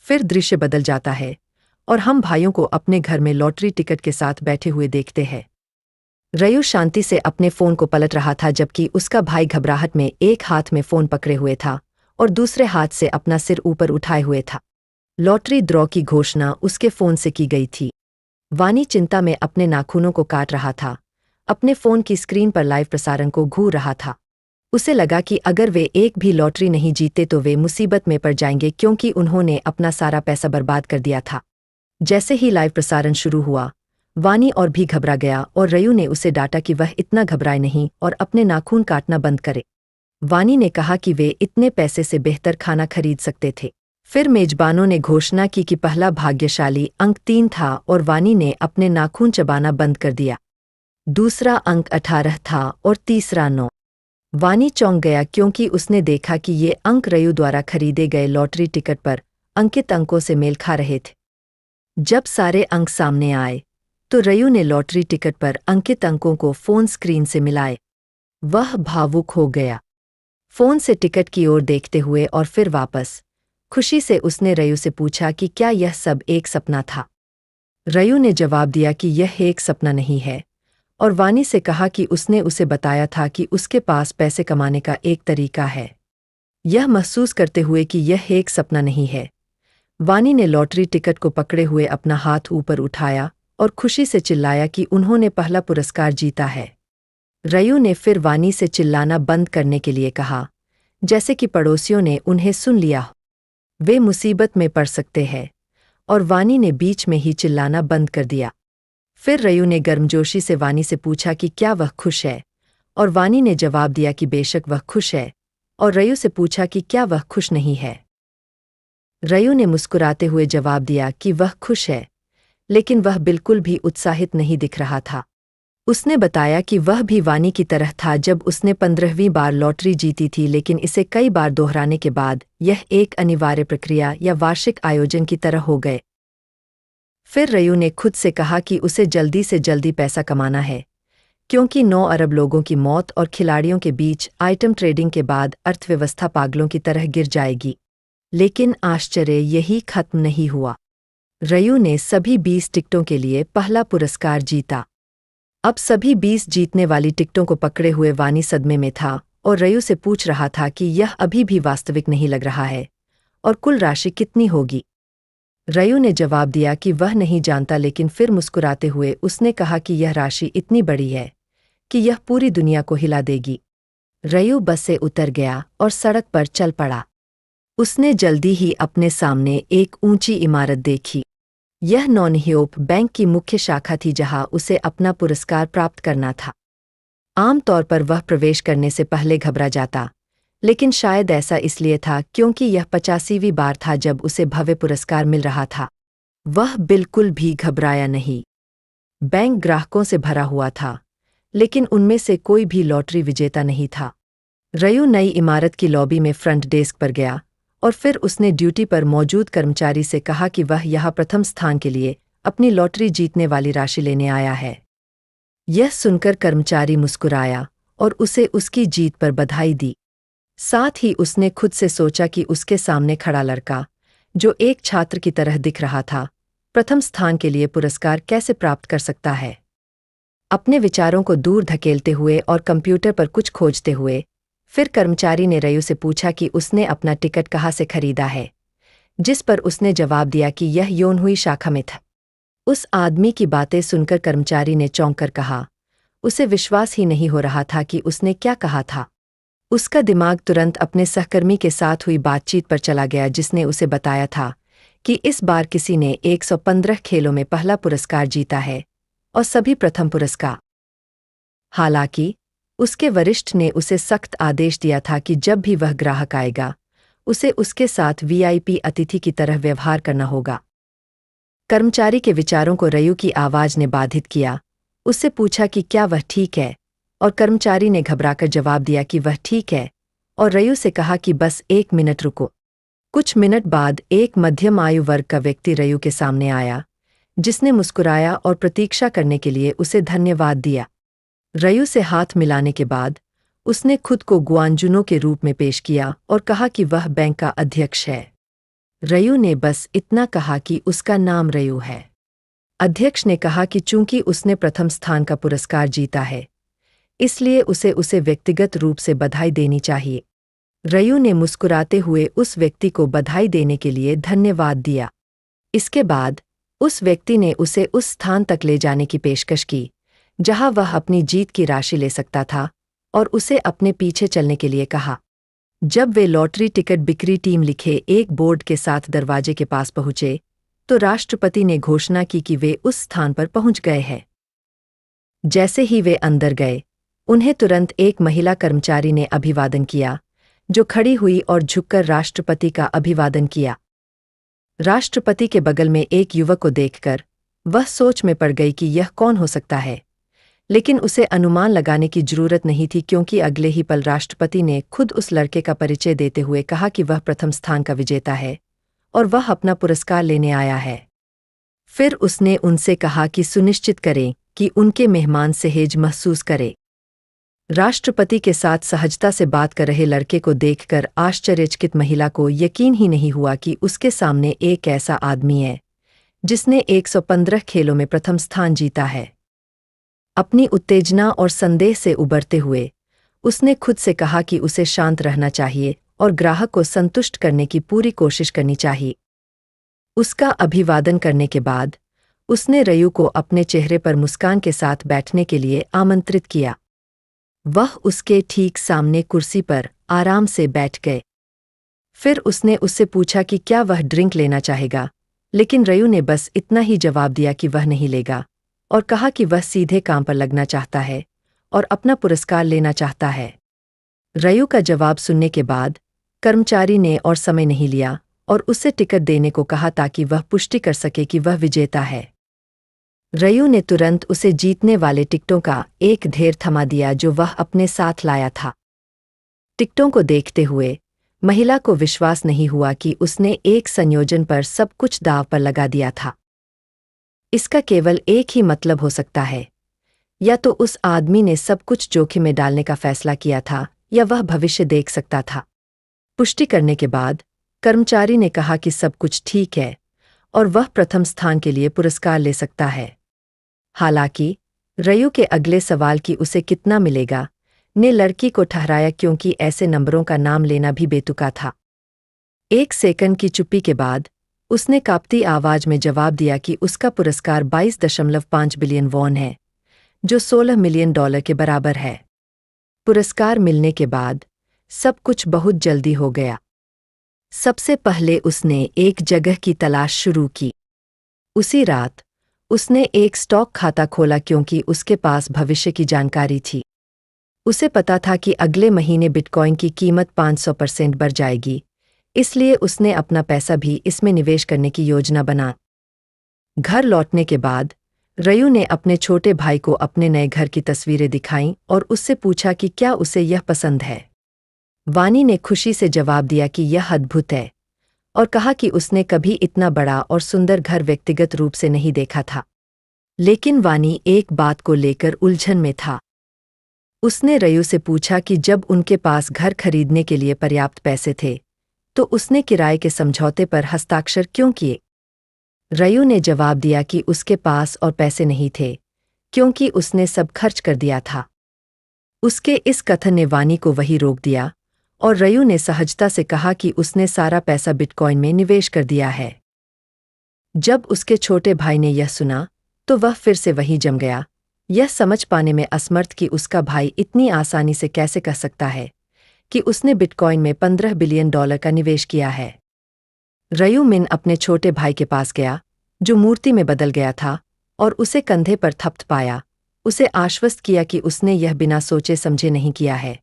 फिर दृश्य बदल जाता है और हम भाइयों को अपने घर में लॉटरी टिकट के साथ बैठे हुए देखते हैं। रयू शांति से अपने फोन को पलट रहा था जबकि उसका भाई घबराहट में एक हाथ में फोन पकड़े हुए था और दूसरे हाथ से अपना सिर ऊपर उठाए हुए था। लॉटरी ड्रॉ की घोषणा उसके फोन से की गई थी। वानी चिंता में अपने नाखूनों को काट रहा था, अपने फोन की स्क्रीन पर लाइव प्रसारण को घूर रहा था। उसे लगा कि अगर वे एक भी लॉटरी नहीं जीते तो वे मुसीबत में पड़ जाएंगे क्योंकि उन्होंने अपना सारा पैसा बर्बाद कर दिया था। जैसे ही लाइव प्रसारण शुरू हुआ, वानी और भी घबरा गया और रयू ने उसे डांटा कि वह इतना घबराए नहीं और अपने नाखून काटना बंद करे। वानी ने कहा कि वे इतने पैसे से बेहतर खाना खरीद सकते थे। फिर मेजबानों ने घोषणा की कि पहला भाग्यशाली अंक 3 था और वानी ने अपने नाखून चबाना बंद कर दिया। दूसरा अंक 18 था और तीसरा 9। वानी चौंक गया क्योंकि उसने देखा कि ये अंक रयू द्वारा खरीदे गए लॉटरी टिकट पर अंकित अंकों से मेल खा रहे थे। जब सारे अंक सामने आए तो रयू ने लॉटरी टिकट पर अंकित अंकों को फोन स्क्रीन से मिलाए। वह भावुक हो गया। फोन से टिकट की ओर देखते हुए और फिर वापस, खुशी से उसने रयू से पूछा कि क्या यह सब एक सपना था। रयू ने जवाब दिया कि यह एक सपना नहीं है, और वानी से कहा कि उसने उसे बताया था कि उसके पास पैसे कमाने का एक तरीका है। यह महसूस करते हुए कि यह एक सपना नहीं है, वानी ने लॉटरी टिकट को पकड़े हुए अपना हाथ ऊपर उठाया और खुशी से चिल्लाया कि उन्होंने पहला पुरस्कार जीता है। रयू ने फिर वानी से चिल्लाना बंद करने के लिए कहा, जैसे कि पड़ोसियों ने उन्हें सुन लिया हो। वे मुसीबत में पड़ सकते हैं, और वानी ने बीच में ही चिल्लाना बंद कर दिया। फिर रयू ने गर्मजोशी से वानी से पूछा कि क्या वह खुश है, और वानी ने जवाब दिया कि बेशक वह खुश है, और रयू से पूछा कि क्या वह खुश नहीं है। रयू ने मुस्कुराते हुए जवाब दिया कि वह खुश है, लेकिन वह बिल्कुल भी उत्साहित नहीं दिख रहा था। उसने बताया कि वह भी वानी की तरह था जब उसने 15वीं बार लॉटरी जीती थी, लेकिन इसे कई बार दोहराने के बाद यह एक अनिवार्य प्रक्रिया या वार्षिक आयोजन की तरह हो गए। फिर रयू ने खुद से कहा कि उसे जल्दी से जल्दी पैसा कमाना है, क्योंकि 9 अरब लोगों की मौत और खिलाड़ियों के बीच आइटम ट्रेडिंग के बाद अर्थव्यवस्था पागलों की तरह गिर जाएगी। लेकिन आश्चर्य यही खत्म नहीं हुआ। रयू ने सभी 20 टिकटों के लिए पहला पुरस्कार जीता। अब सभी 20 जीतने वाली टिकटों को पकड़े हुए वानी सदमे में था और रयू से पूछ रहा था कि यह अभी भी वास्तविक नहीं लग रहा है, और कुल राशि कितनी होगी। रयू ने जवाब दिया कि वह नहीं जानता, लेकिन फिर मुस्कुराते हुए उसने कहा कि यह राशि इतनी बड़ी है कि यह पूरी दुनिया को हिला देगी। रयू बस से उतर गया और सड़क पर चल पड़ा। उसने जल्दी ही अपने सामने एक ऊंची इमारत देखी। यह नॉनहियोप बैंक की मुख्य शाखा थी जहां उसे अपना पुरस्कार प्राप्त करना था। आमतौर पर वह प्रवेश करने से पहले घबरा जाता, लेकिन शायद ऐसा इसलिए था क्योंकि यह 85वीं बार था जब उसे भव्य पुरस्कार मिल रहा था। वह बिल्कुल भी घबराया नहीं। बैंक ग्राहकों से भरा हुआ था, लेकिन उनमें से कोई भी लॉटरी विजेता नहीं था। रयू नई इमारत की लॉबी में फ्रंट डेस्क पर गया और फिर उसने ड्यूटी पर मौजूद कर्मचारी से कहा कि वह यहाँ प्रथम स्थान के लिए अपनी लॉटरी जीतने वाली राशि लेने आया है। यह सुनकर कर्मचारी मुस्कुराया और उसे उसकी जीत पर बधाई दी। साथ ही उसने खुद से सोचा कि उसके सामने खड़ा लड़का, जो एक छात्र की तरह दिख रहा था, प्रथम स्थान के लिए पुरस्कार कैसे प्राप्त कर सकता है। अपने विचारों को दूर धकेलते हुए और कंप्यूटर पर कुछ खोजते हुए, फिर कर्मचारी ने रयू से पूछा कि उसने अपना टिकट कहाँ से खरीदा है, जिस पर उसने जवाब दिया कि यह योनहुई शाखा में था। उस आदमी की बातें सुनकर कर्मचारी ने चौंक कर कहा, उसे विश्वास ही नहीं हो रहा था कि उसने क्या कहा था। उसका दिमाग तुरंत अपने सहकर्मी के साथ हुई बातचीत पर चला गया जिसने उसे बताया था कि इस बार किसी ने 115 खेलों में पहला पुरस्कार जीता है और सभी प्रथम पुरस्कार। हालांकि उसके वरिष्ठ ने उसे सख्त आदेश दिया था कि जब भी वह ग्राहक आएगा उसे उसके साथ वीआईपी अतिथि की तरह व्यवहार करना होगा। कर्मचारी के विचारों को रयू की आवाज ने बाधित किया। उससे पूछा कि क्या वह ठीक है, और कर्मचारी ने घबराकर जवाब दिया कि वह ठीक है, और रयू से कहा कि बस 1 मिनट रुको। कुछ मिनट बाद एक मध्यम आयु वर्ग का व्यक्ति रयू के सामने आया, जिसने मुस्कुराया और प्रतीक्षा करने के लिए उसे धन्यवाद दिया। रयू से हाथ मिलाने के बाद उसने खुद को गुआंजुनो के रूप में पेश किया और कहा कि वह बैंक का अध्यक्ष है। रयू ने बस इतना कहा कि उसका नाम रयू है। अध्यक्ष ने कहा कि चूंकि उसने प्रथम स्थान का पुरस्कार जीता है, इसलिए उसे व्यक्तिगत रूप से बधाई देनी चाहिए। रयू ने मुस्कुराते हुए उस व्यक्ति को बधाई देने के लिए धन्यवाद दिया। इसके बाद उस व्यक्ति ने उसे उस स्थान तक ले जाने की पेशकश की जहां वह अपनी जीत की राशि ले सकता था और उसे अपने पीछे चलने के लिए कहा। जब वे लॉटरी टिकट बिक्री टीम लिखे एक बोर्ड के साथ दरवाजे के पास पहुंचे, तो राष्ट्रपति ने घोषणा की कि वे उस स्थान पर पहुंच गए हैं। जैसे ही वे अंदर गए, उन्हें तुरंत एक महिला कर्मचारी ने अभिवादन किया, जो खड़ी हुई और झुककर राष्ट्रपति का अभिवादन किया। राष्ट्रपति के बगल में एक युवक को देखकर वह सोच में पड़ गई कि यह कौन हो सकता है, लेकिन उसे अनुमान लगाने की जरूरत नहीं थी क्योंकि अगले ही पल राष्ट्रपति ने खुद उस लड़के का परिचय देते हुए कहा कि वह प्रथम स्थान का विजेता है और वह अपना पुरस्कार लेने आया है। फिर उसने उनसे कहा कि सुनिश्चित करें कि उनके मेहमान सहेज महसूस करें। राष्ट्रपति के साथ सहजता से बात कर रहे लड़के को देखकर आश्चर्यचकित महिला को यकीन ही नहीं हुआ कि उसके सामने एक ऐसा आदमी है जिसने 115 खेलों में प्रथम स्थान जीता है। अपनी उत्तेजना और संदेह से उबरते हुए उसने खुद से कहा कि उसे शांत रहना चाहिए और ग्राहक को संतुष्ट करने की पूरी कोशिश करनी चाहिए। उसका अभिवादन करने के बाद उसने रयू को अपने चेहरे पर मुस्कान के साथ बैठने के लिए आमंत्रित किया। वह उसके ठीक सामने कुर्सी पर आराम से बैठ गए। फिर उसने उससे पूछा कि क्या वह ड्रिंक लेना चाहेगा, लेकिन रयू ने बस इतना ही जवाब दिया कि वह नहीं लेगा और कहा कि वह सीधे काम पर लगना चाहता है और अपना पुरस्कार लेना चाहता है। रयू का जवाब सुनने के बाद कर्मचारी ने और समय नहीं लिया और उससे टिकट देने को कहा ताकि वह पुष्टि कर सके कि वह विजेता है। रयू ने तुरंत उसे जीतने वाले टिकटों का एक ढेर थमा दिया जो वह अपने साथ लाया था। टिकटों को देखते हुए महिला को विश्वास नहीं हुआ कि उसने एक संयोजन पर सब कुछ दांव पर लगा दिया था। इसका केवल एक ही मतलब हो सकता है, या तो उस आदमी ने सब कुछ जोखिम में डालने का फैसला किया था या वह भविष्य देख सकता था। पुष्टि करने के बाद कर्मचारी ने कहा कि सब कुछ ठीक है और वह प्रथम स्थान के लिए पुरस्कार ले सकता है। हालांकि रयू के अगले सवाल कि उसे कितना मिलेगा ने लड़की को ठहराया क्योंकि ऐसे नंबरों का नाम लेना भी बेतुका था। 1 सेकंड की चुप्पी के बाद उसने कांपती आवाज में जवाब दिया कि उसका पुरस्कार 22.5 बिलियन वॉन है, जो $16 मिलियन के बराबर है। पुरस्कार मिलने के बाद सब कुछ बहुत जल्दी हो गया। सबसे पहले उसने एक जगह की तलाश शुरू की। उसी रात उसने एक स्टॉक खाता खोला क्योंकि उसके पास भविष्य की जानकारी थी। उसे पता था कि अगले महीने बिटकॉइन की कीमत 500% बढ़ जाएगी, इसलिए उसने अपना पैसा भी इसमें निवेश करने की योजना बना। घर लौटने के बाद रयू ने अपने छोटे भाई को अपने नए घर की तस्वीरें दिखाईं और उससे पूछा कि क्या उसे यह पसंद है। वानी ने खुशी से जवाब दिया कि यह अद्भुत है और कहा कि उसने कभी इतना बड़ा और सुंदर घर व्यक्तिगत रूप से नहीं देखा था। लेकिन वानी एक बात को लेकर उलझन में था। उसने रयू से पूछा कि जब उनके पास घर खरीदने के लिए पर्याप्त पैसे थे, तो उसने किराए के समझौते पर हस्ताक्षर क्यों किए। रयू ने जवाब दिया कि उसके पास और पैसे नहीं थे क्योंकि उसने सब खर्च कर दिया था। उसके इस कथन ने वानी को वही रोक दिया और रयू ने सहजता से कहा कि उसने सारा पैसा बिटकॉइन में निवेश कर दिया है। जब उसके छोटे भाई ने यह सुना तो वह फिर से वहीं जम गया, यह समझ पाने में असमर्थ कि उसका भाई इतनी आसानी से कैसे कह सकता है कि उसने बिटकॉइन में $15 बिलियन का निवेश किया है। रयू मिन अपने छोटे भाई के पास गया, जो मूर्ति में बदल गया था, और उसे कंधे पर थपथपाया, उसे आश्वस्त किया कि उसने यह बिना सोचे समझे नहीं किया है,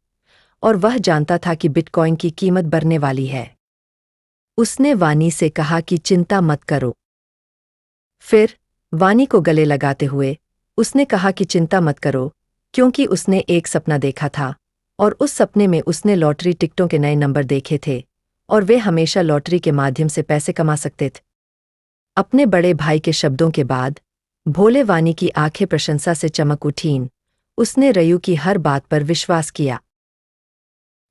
और वह जानता था कि बिटकॉइन की कीमत बढ़ने वाली है। उसने वानी से कहा कि चिंता मत करो। फिर, वानी को गले लगाते हुए, उसने कहा कि चिंता मत करो, क्योंकि उसने एक सपना देखा था, और उस सपने में उसने लॉटरी टिकटों के नए नंबर देखे थे, और वे हमेशा लॉटरी के माध्यम से पैसे कमा सकते थे। अपने बड़े भाई के शब्दों के बाद, भोले वानी की आंखें प्रशंसा से चमक उठीं, उसने रयू की हर बात पर विश्वास किया।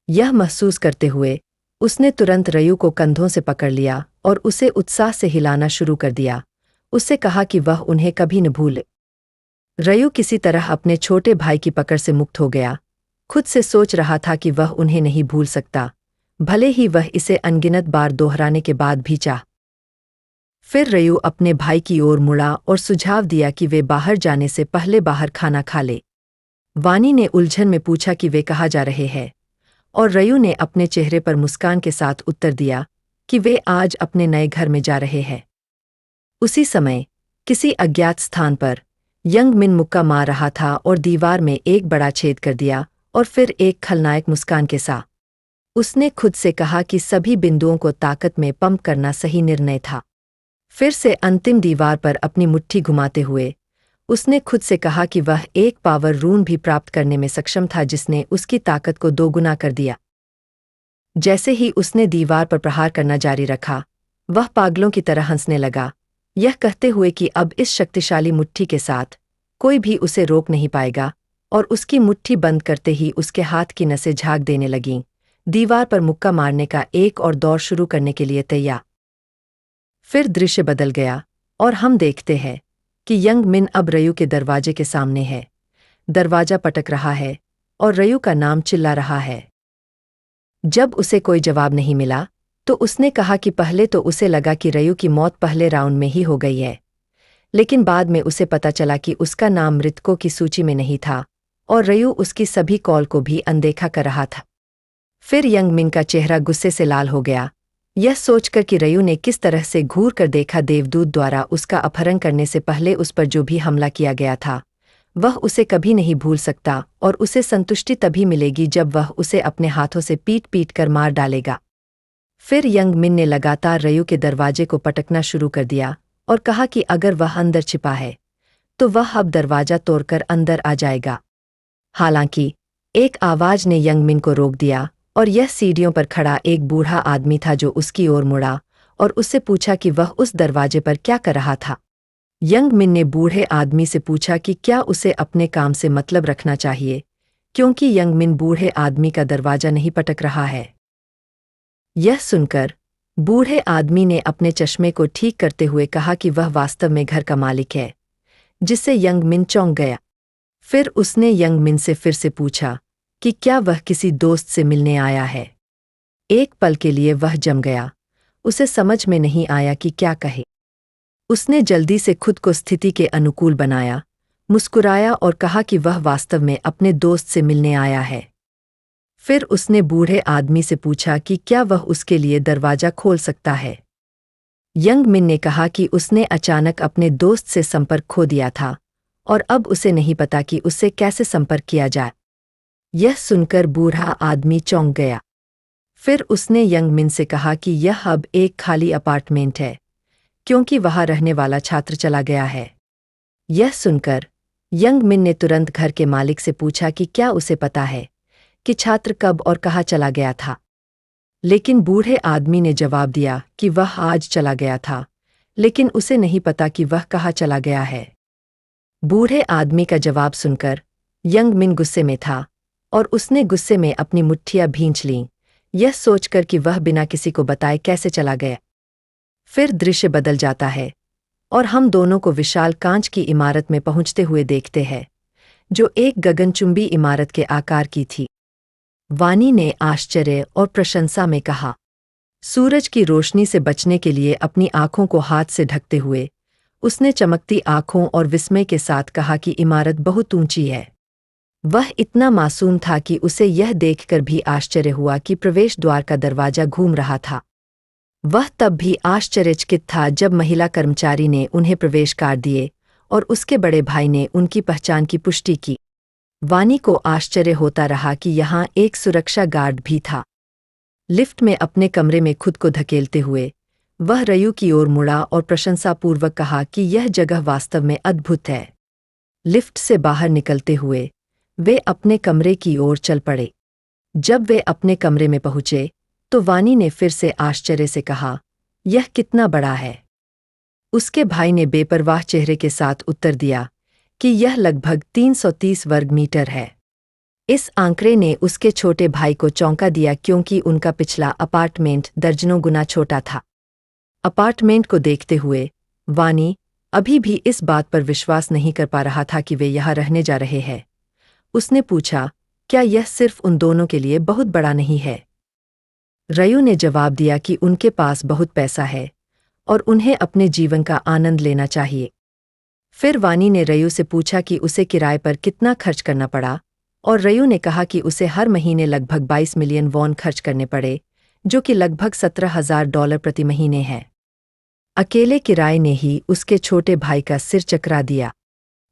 यह महसूस करते हुए, उसने तुरंत रयू को कंधों से पकड़ लिया और उसे उत्साह से हिलाना शुरू कर दिया, उससे कहा कि वह उन्हें कभी न भूले। रयू किसी तरह अपने छोटे भाई की पकड़ से मुक्त हो गया, खुद से सोच रहा था कि वह उन्हें नहीं भूल सकता, भले ही वह इसे अनगिनत बार दोहराने के बाद भी चाह। फिर रयू अपने भाई की ओर मुड़ा और सुझाव दिया कि वे बाहर जाने से पहले बाहर खाना खा ले। वानी ने उलझन में पूछा कि वे कहाँ जा रहे हैं, और रयू ने अपने चेहरे पर मुस्कान के साथ उत्तर दिया कि वे आज अपने नए घर में जा रहे हैं। उसी समय, किसी अज्ञात स्थान पर, यंग मिन मुक्का मार रहा था और दीवार में एक बड़ा छेद कर दिया, और फिर एक खलनायक मुस्कान के साथ उसने खुद से कहा कि सभी बिंदुओं को ताकत में पंप करना सही निर्णय था। फिर से अंतिम दीवार पर अपनी मुट्ठी घुमाते हुए, उसने खुद से कहा कि वह एक पावर रून भी प्राप्त करने में सक्षम था जिसने उसकी ताकत को दोगुना कर दिया। जैसे ही उसने दीवार पर प्रहार करना जारी रखा, वह पागलों की तरह हंसने लगा, यह कहते हुए कि अब इस शक्तिशाली मुट्ठी के साथ कोई भी उसे रोक नहीं पाएगा, और उसकी मुट्ठी बंद करते ही उसके हाथ की नसें झाग देने लगीं, दीवार पर मुक्का मारने का एक और दौर शुरू करने के लिए तैयार। फिर दृश्य बदल गया, और हम देखते हैं कि यंग मिन अब रयू के दरवाजे के सामने है। दरवाजा पटक रहा है, और रयू का नाम चिल्ला रहा है। जब उसे कोई जवाब नहीं मिला, तो उसने कहा कि पहले तो उसे लगा कि रयू की मौत पहले राउंड में ही हो गई है, लेकिन बाद में उसे पता चला कि उसका नाम मृतकों की सूची में नहीं था, और रयू उसकी सभी कॉल को भी अनदेखा कर रहा था। फिर यंग मिन का चेहरा गुस्से से लाल हो गया, यह सोचकर कि रयू ने किस तरह से घूर कर देखा देवदूत द्वारा उसका अपहरण करने से पहले उस पर जो भी हमला किया गया था, वह उसे कभी नहीं भूल सकता, और उसे संतुष्टि तभी मिलेगी जब वह उसे अपने हाथों से पीट पीट कर मार डालेगा। फिर यंग मिन ने लगातार रयू के दरवाजे को पटकना शुरू कर दिया, और कहा कि अगर वह अंदर छिपा है, तो वह अब दरवाजा तोड़कर अंदर आ जाएगा। हालांकि, एक आवाज ने यंग मिन को रोक दिया, और यह सीढ़ियों पर खड़ा एक बूढ़ा आदमी था जो उसकी ओर मुड़ा, और उससे पूछा कि वह उस दरवाजे पर क्या कर रहा था। यंग मिन ने बूढ़े आदमी से पूछा कि क्या उसे अपने काम से मतलब रखना चाहिए, क्योंकि यंग मिन बूढ़े आदमी का दरवाजा नहीं पटक रहा है। यह सुनकर, बूढ़े आदमी ने अपने चश्मे को ठीक करते हुए कहा कि वह वास्तव में घर का मालिक है, जिससे यंग मिन चौंक गया। फिर उसने यंग मिन से फिर से पूछा कि क्या वह किसी दोस्त से मिलने आया है। एक पल के लिए वह जम गया, उसे समझ में नहीं आया कि क्या कहे। उसने जल्दी से खुद को स्थिति के अनुकूल बनाया, मुस्कुराया और कहा कि वह वास्तव में अपने दोस्त से मिलने आया है। फिर उसने बूढ़े आदमी से पूछा कि क्या वह उसके लिए दरवाजा खोल सकता है। यंग मिन ने कहा कि उसने अचानक अपने दोस्त से संपर्क खो दिया था, और अब उसे नहीं पता कि उससे कैसे संपर्क किया जाए। यह सुनकर बूढ़ा आदमी चौंक गया। फिर उसने यंग मिन से कहा कि यह अब एक खाली अपार्टमेंट है, क्योंकि वहां रहने वाला छात्र चला गया है। यह सुनकर, यंग मिन ने तुरंत घर के मालिक से पूछा कि क्या उसे पता है कि छात्र कब और कहाँ चला गया था। लेकिन बूढ़े आदमी ने जवाब दिया कि वह आज चला गया था, लेकिन उसे नहीं पता कि वह कहाँ चला गया है। बूढ़े आदमी का जवाब सुनकर, यंग मिन गुस्से में था, और उसने गुस्से में अपनी मुट्ठियां भींच लीं, यह सोचकर कि वह बिना किसी को बताए कैसे चला गया। फिर दृश्य बदल जाता है, और हम दोनों को विशाल कांच की इमारत में पहुंचते हुए देखते हैं, जो एक गगनचुंबी इमारत के आकार की थी। वानी ने आश्चर्य और प्रशंसा में कहा। सूरज की रोशनी से बचने के लिए अपनी आंखों को हाथ से ढकते हुए, उसने चमकती आंखों और विस्मय के साथ कहा कि इमारत बहुत ऊंची है। वह इतना मासूम था कि उसे यह देखकर भी आश्चर्य हुआ कि प्रवेश द्वार का दरवाजा घूम रहा था। वह तब भी आश्चर्यचकित था जब महिला कर्मचारी ने उन्हें प्रवेश कार्ड दिए और उसके बड़े भाई ने उनकी पहचान की पुष्टि की। वानी को आश्चर्य होता रहा कि यहाँ एक सुरक्षा गार्ड भी था। लिफ्ट में अपने कमरे में खुद को धकेलते हुए वह रयू की ओर मुड़ा और प्रशंसापूर्वक कहा कि यह जगह वास्तव में अद्भुत है। लिफ्ट से बाहर निकलते हुए वे अपने कमरे की ओर चल पड़े। जब वे अपने कमरे में पहुंचे तो वानी ने फिर से आश्चर्य से कहा, यह कितना बड़ा है। उसके भाई ने बेपरवाह चेहरे के साथ उत्तर दिया कि यह लगभग 330 वर्ग मीटर है। इस आंकड़े ने उसके छोटे भाई को चौंका दिया क्योंकि उनका पिछला अपार्टमेंट दर्जनों गुना छोटा था। अपार्टमेंट को देखते हुए वानी अभी भी इस बात पर विश्वास नहीं कर पा रहा था कि वे यहाँ रहने जा रहे हैं। उसने पूछा, क्या यह सिर्फ उन दोनों के लिए बहुत बड़ा नहीं है? रयू ने जवाब दिया कि उनके पास बहुत पैसा है और उन्हें अपने जीवन का आनंद लेना चाहिए। फिर वानी ने रयू से पूछा कि उसे किराए पर कितना खर्च करना पड़ा और रयू ने कहा कि उसे हर महीने लगभग 22 मिलियन वॉन खर्च करने पड़े, जो कि लगभग $17,000 प्रति महीने है। अकेले किराए ने ही उसके छोटे भाई का सिर चकरा दिया।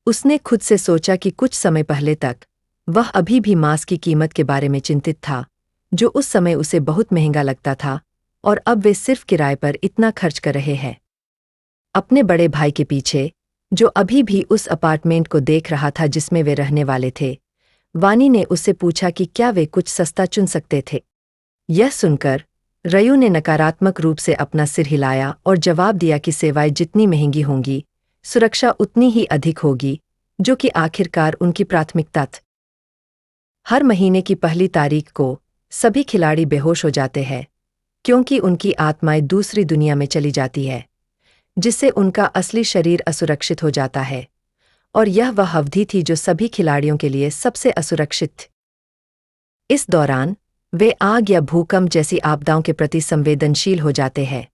उसने खुद से सोचा कि कुछ समय पहले तक वह अभी भी मांस की कीमत के बारे में चिंतित था, जो उस समय उसे बहुत महंगा लगता था, और अब वे सिर्फ किराए पर इतना खर्च कर रहे हैं। अपने बड़े भाई के पीछे, जो अभी भी उस अपार्टमेंट को देख रहा था जिसमें वे रहने वाले थे, वानी ने उससे पूछा कि क्या वे कुछ सस्ता चुन सकते थे। यह सुनकर रयू ने नकारात्मक रूप से अपना सिर हिलाया और जवाब दिया कि सेवाएं जितनी महंगी होंगी, सुरक्षा उतनी ही अधिक होगी, जो कि आखिरकार उनकी प्राथमिकता थी। हर महीने की पहली तारीख को सभी खिलाड़ी बेहोश हो जाते हैं क्योंकि उनकी आत्माएं दूसरी दुनिया में चली जाती है, जिससे उनका असली शरीर असुरक्षित हो जाता है, और यह वह अवधि थी जो सभी खिलाड़ियों के लिए सबसे असुरक्षित थी। इस दौरान वे आग या भूकंप जैसी आपदाओं के प्रति संवेदनशील हो जाते हैं,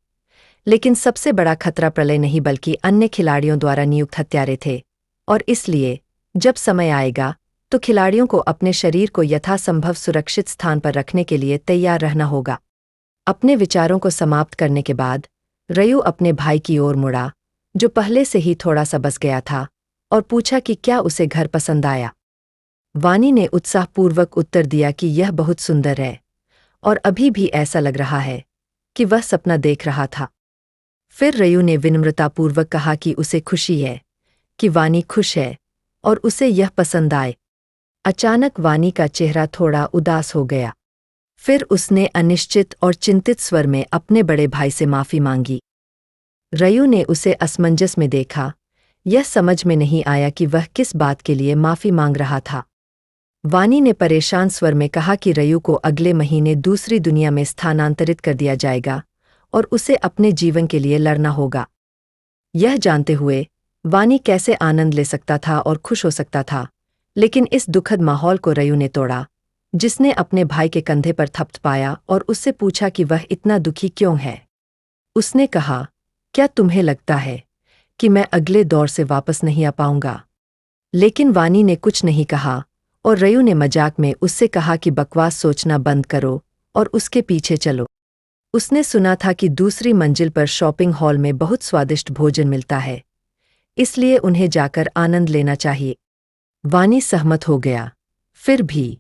लेकिन सबसे बड़ा खतरा प्रलय नहीं बल्कि अन्य खिलाड़ियों द्वारा नियुक्त हत्यारे थे, और इसलिए जब समय आएगा तो खिलाड़ियों को अपने शरीर को यथासंभव सुरक्षित स्थान पर रखने के लिए तैयार रहना होगा। अपने विचारों को समाप्त करने के बाद रयू अपने भाई की ओर मुड़ा, जो पहले से ही थोड़ा सा बस गया था, और पूछा कि क्या उसे घर पसंद आया। वानी ने उत्साहपूर्वक उत्तर दिया कि यह बहुत सुंदर है और अभी भी ऐसा लग रहा है कि वह सपना देख रहा था। फिर रयू ने विनम्रतापूर्वक कहा कि उसे खुशी है कि वानी खुश है और उसे यह पसंद आए। अचानक वानी का चेहरा थोड़ा उदास हो गया। फिर उसने अनिश्चित और चिंतित स्वर में अपने बड़े भाई से माफी मांगी। रयू ने उसे असमंजस में देखा। यह समझ में नहीं आया कि वह किस बात के लिए माफी मांग रहा था। वानी ने परेशान स्वर में कहा कि रयू को अगले महीने दूसरी दुनिया में स्थानांतरित कर दिया जाएगा और उसे अपने जीवन के लिए लड़ना होगा। यह जानते हुए वानी कैसे आनंद ले सकता था और खुश हो सकता था, लेकिन इस दुखद माहौल को रयू ने तोड़ा, जिसने अपने भाई के कंधे पर थपथ पाया और उससे पूछा कि वह इतना दुखी क्यों है। उसने कहा, क्या तुम्हें लगता है कि मैं अगले दौर से वापस नहीं आ पाऊंगा? लेकिन वानी ने कुछ नहीं कहा और रयू ने मजाक में उससे कहा कि बकवास सोचना बंद करो और उसके पीछे चलो। उसने सुना था कि दूसरी मंजिल पर शॉपिंग हॉल में बहुत स्वादिष्ट भोजन मिलता है, इसलिए उन्हें जाकर आनंद लेना चाहिए। वानी सहमत हो गया। फिर भी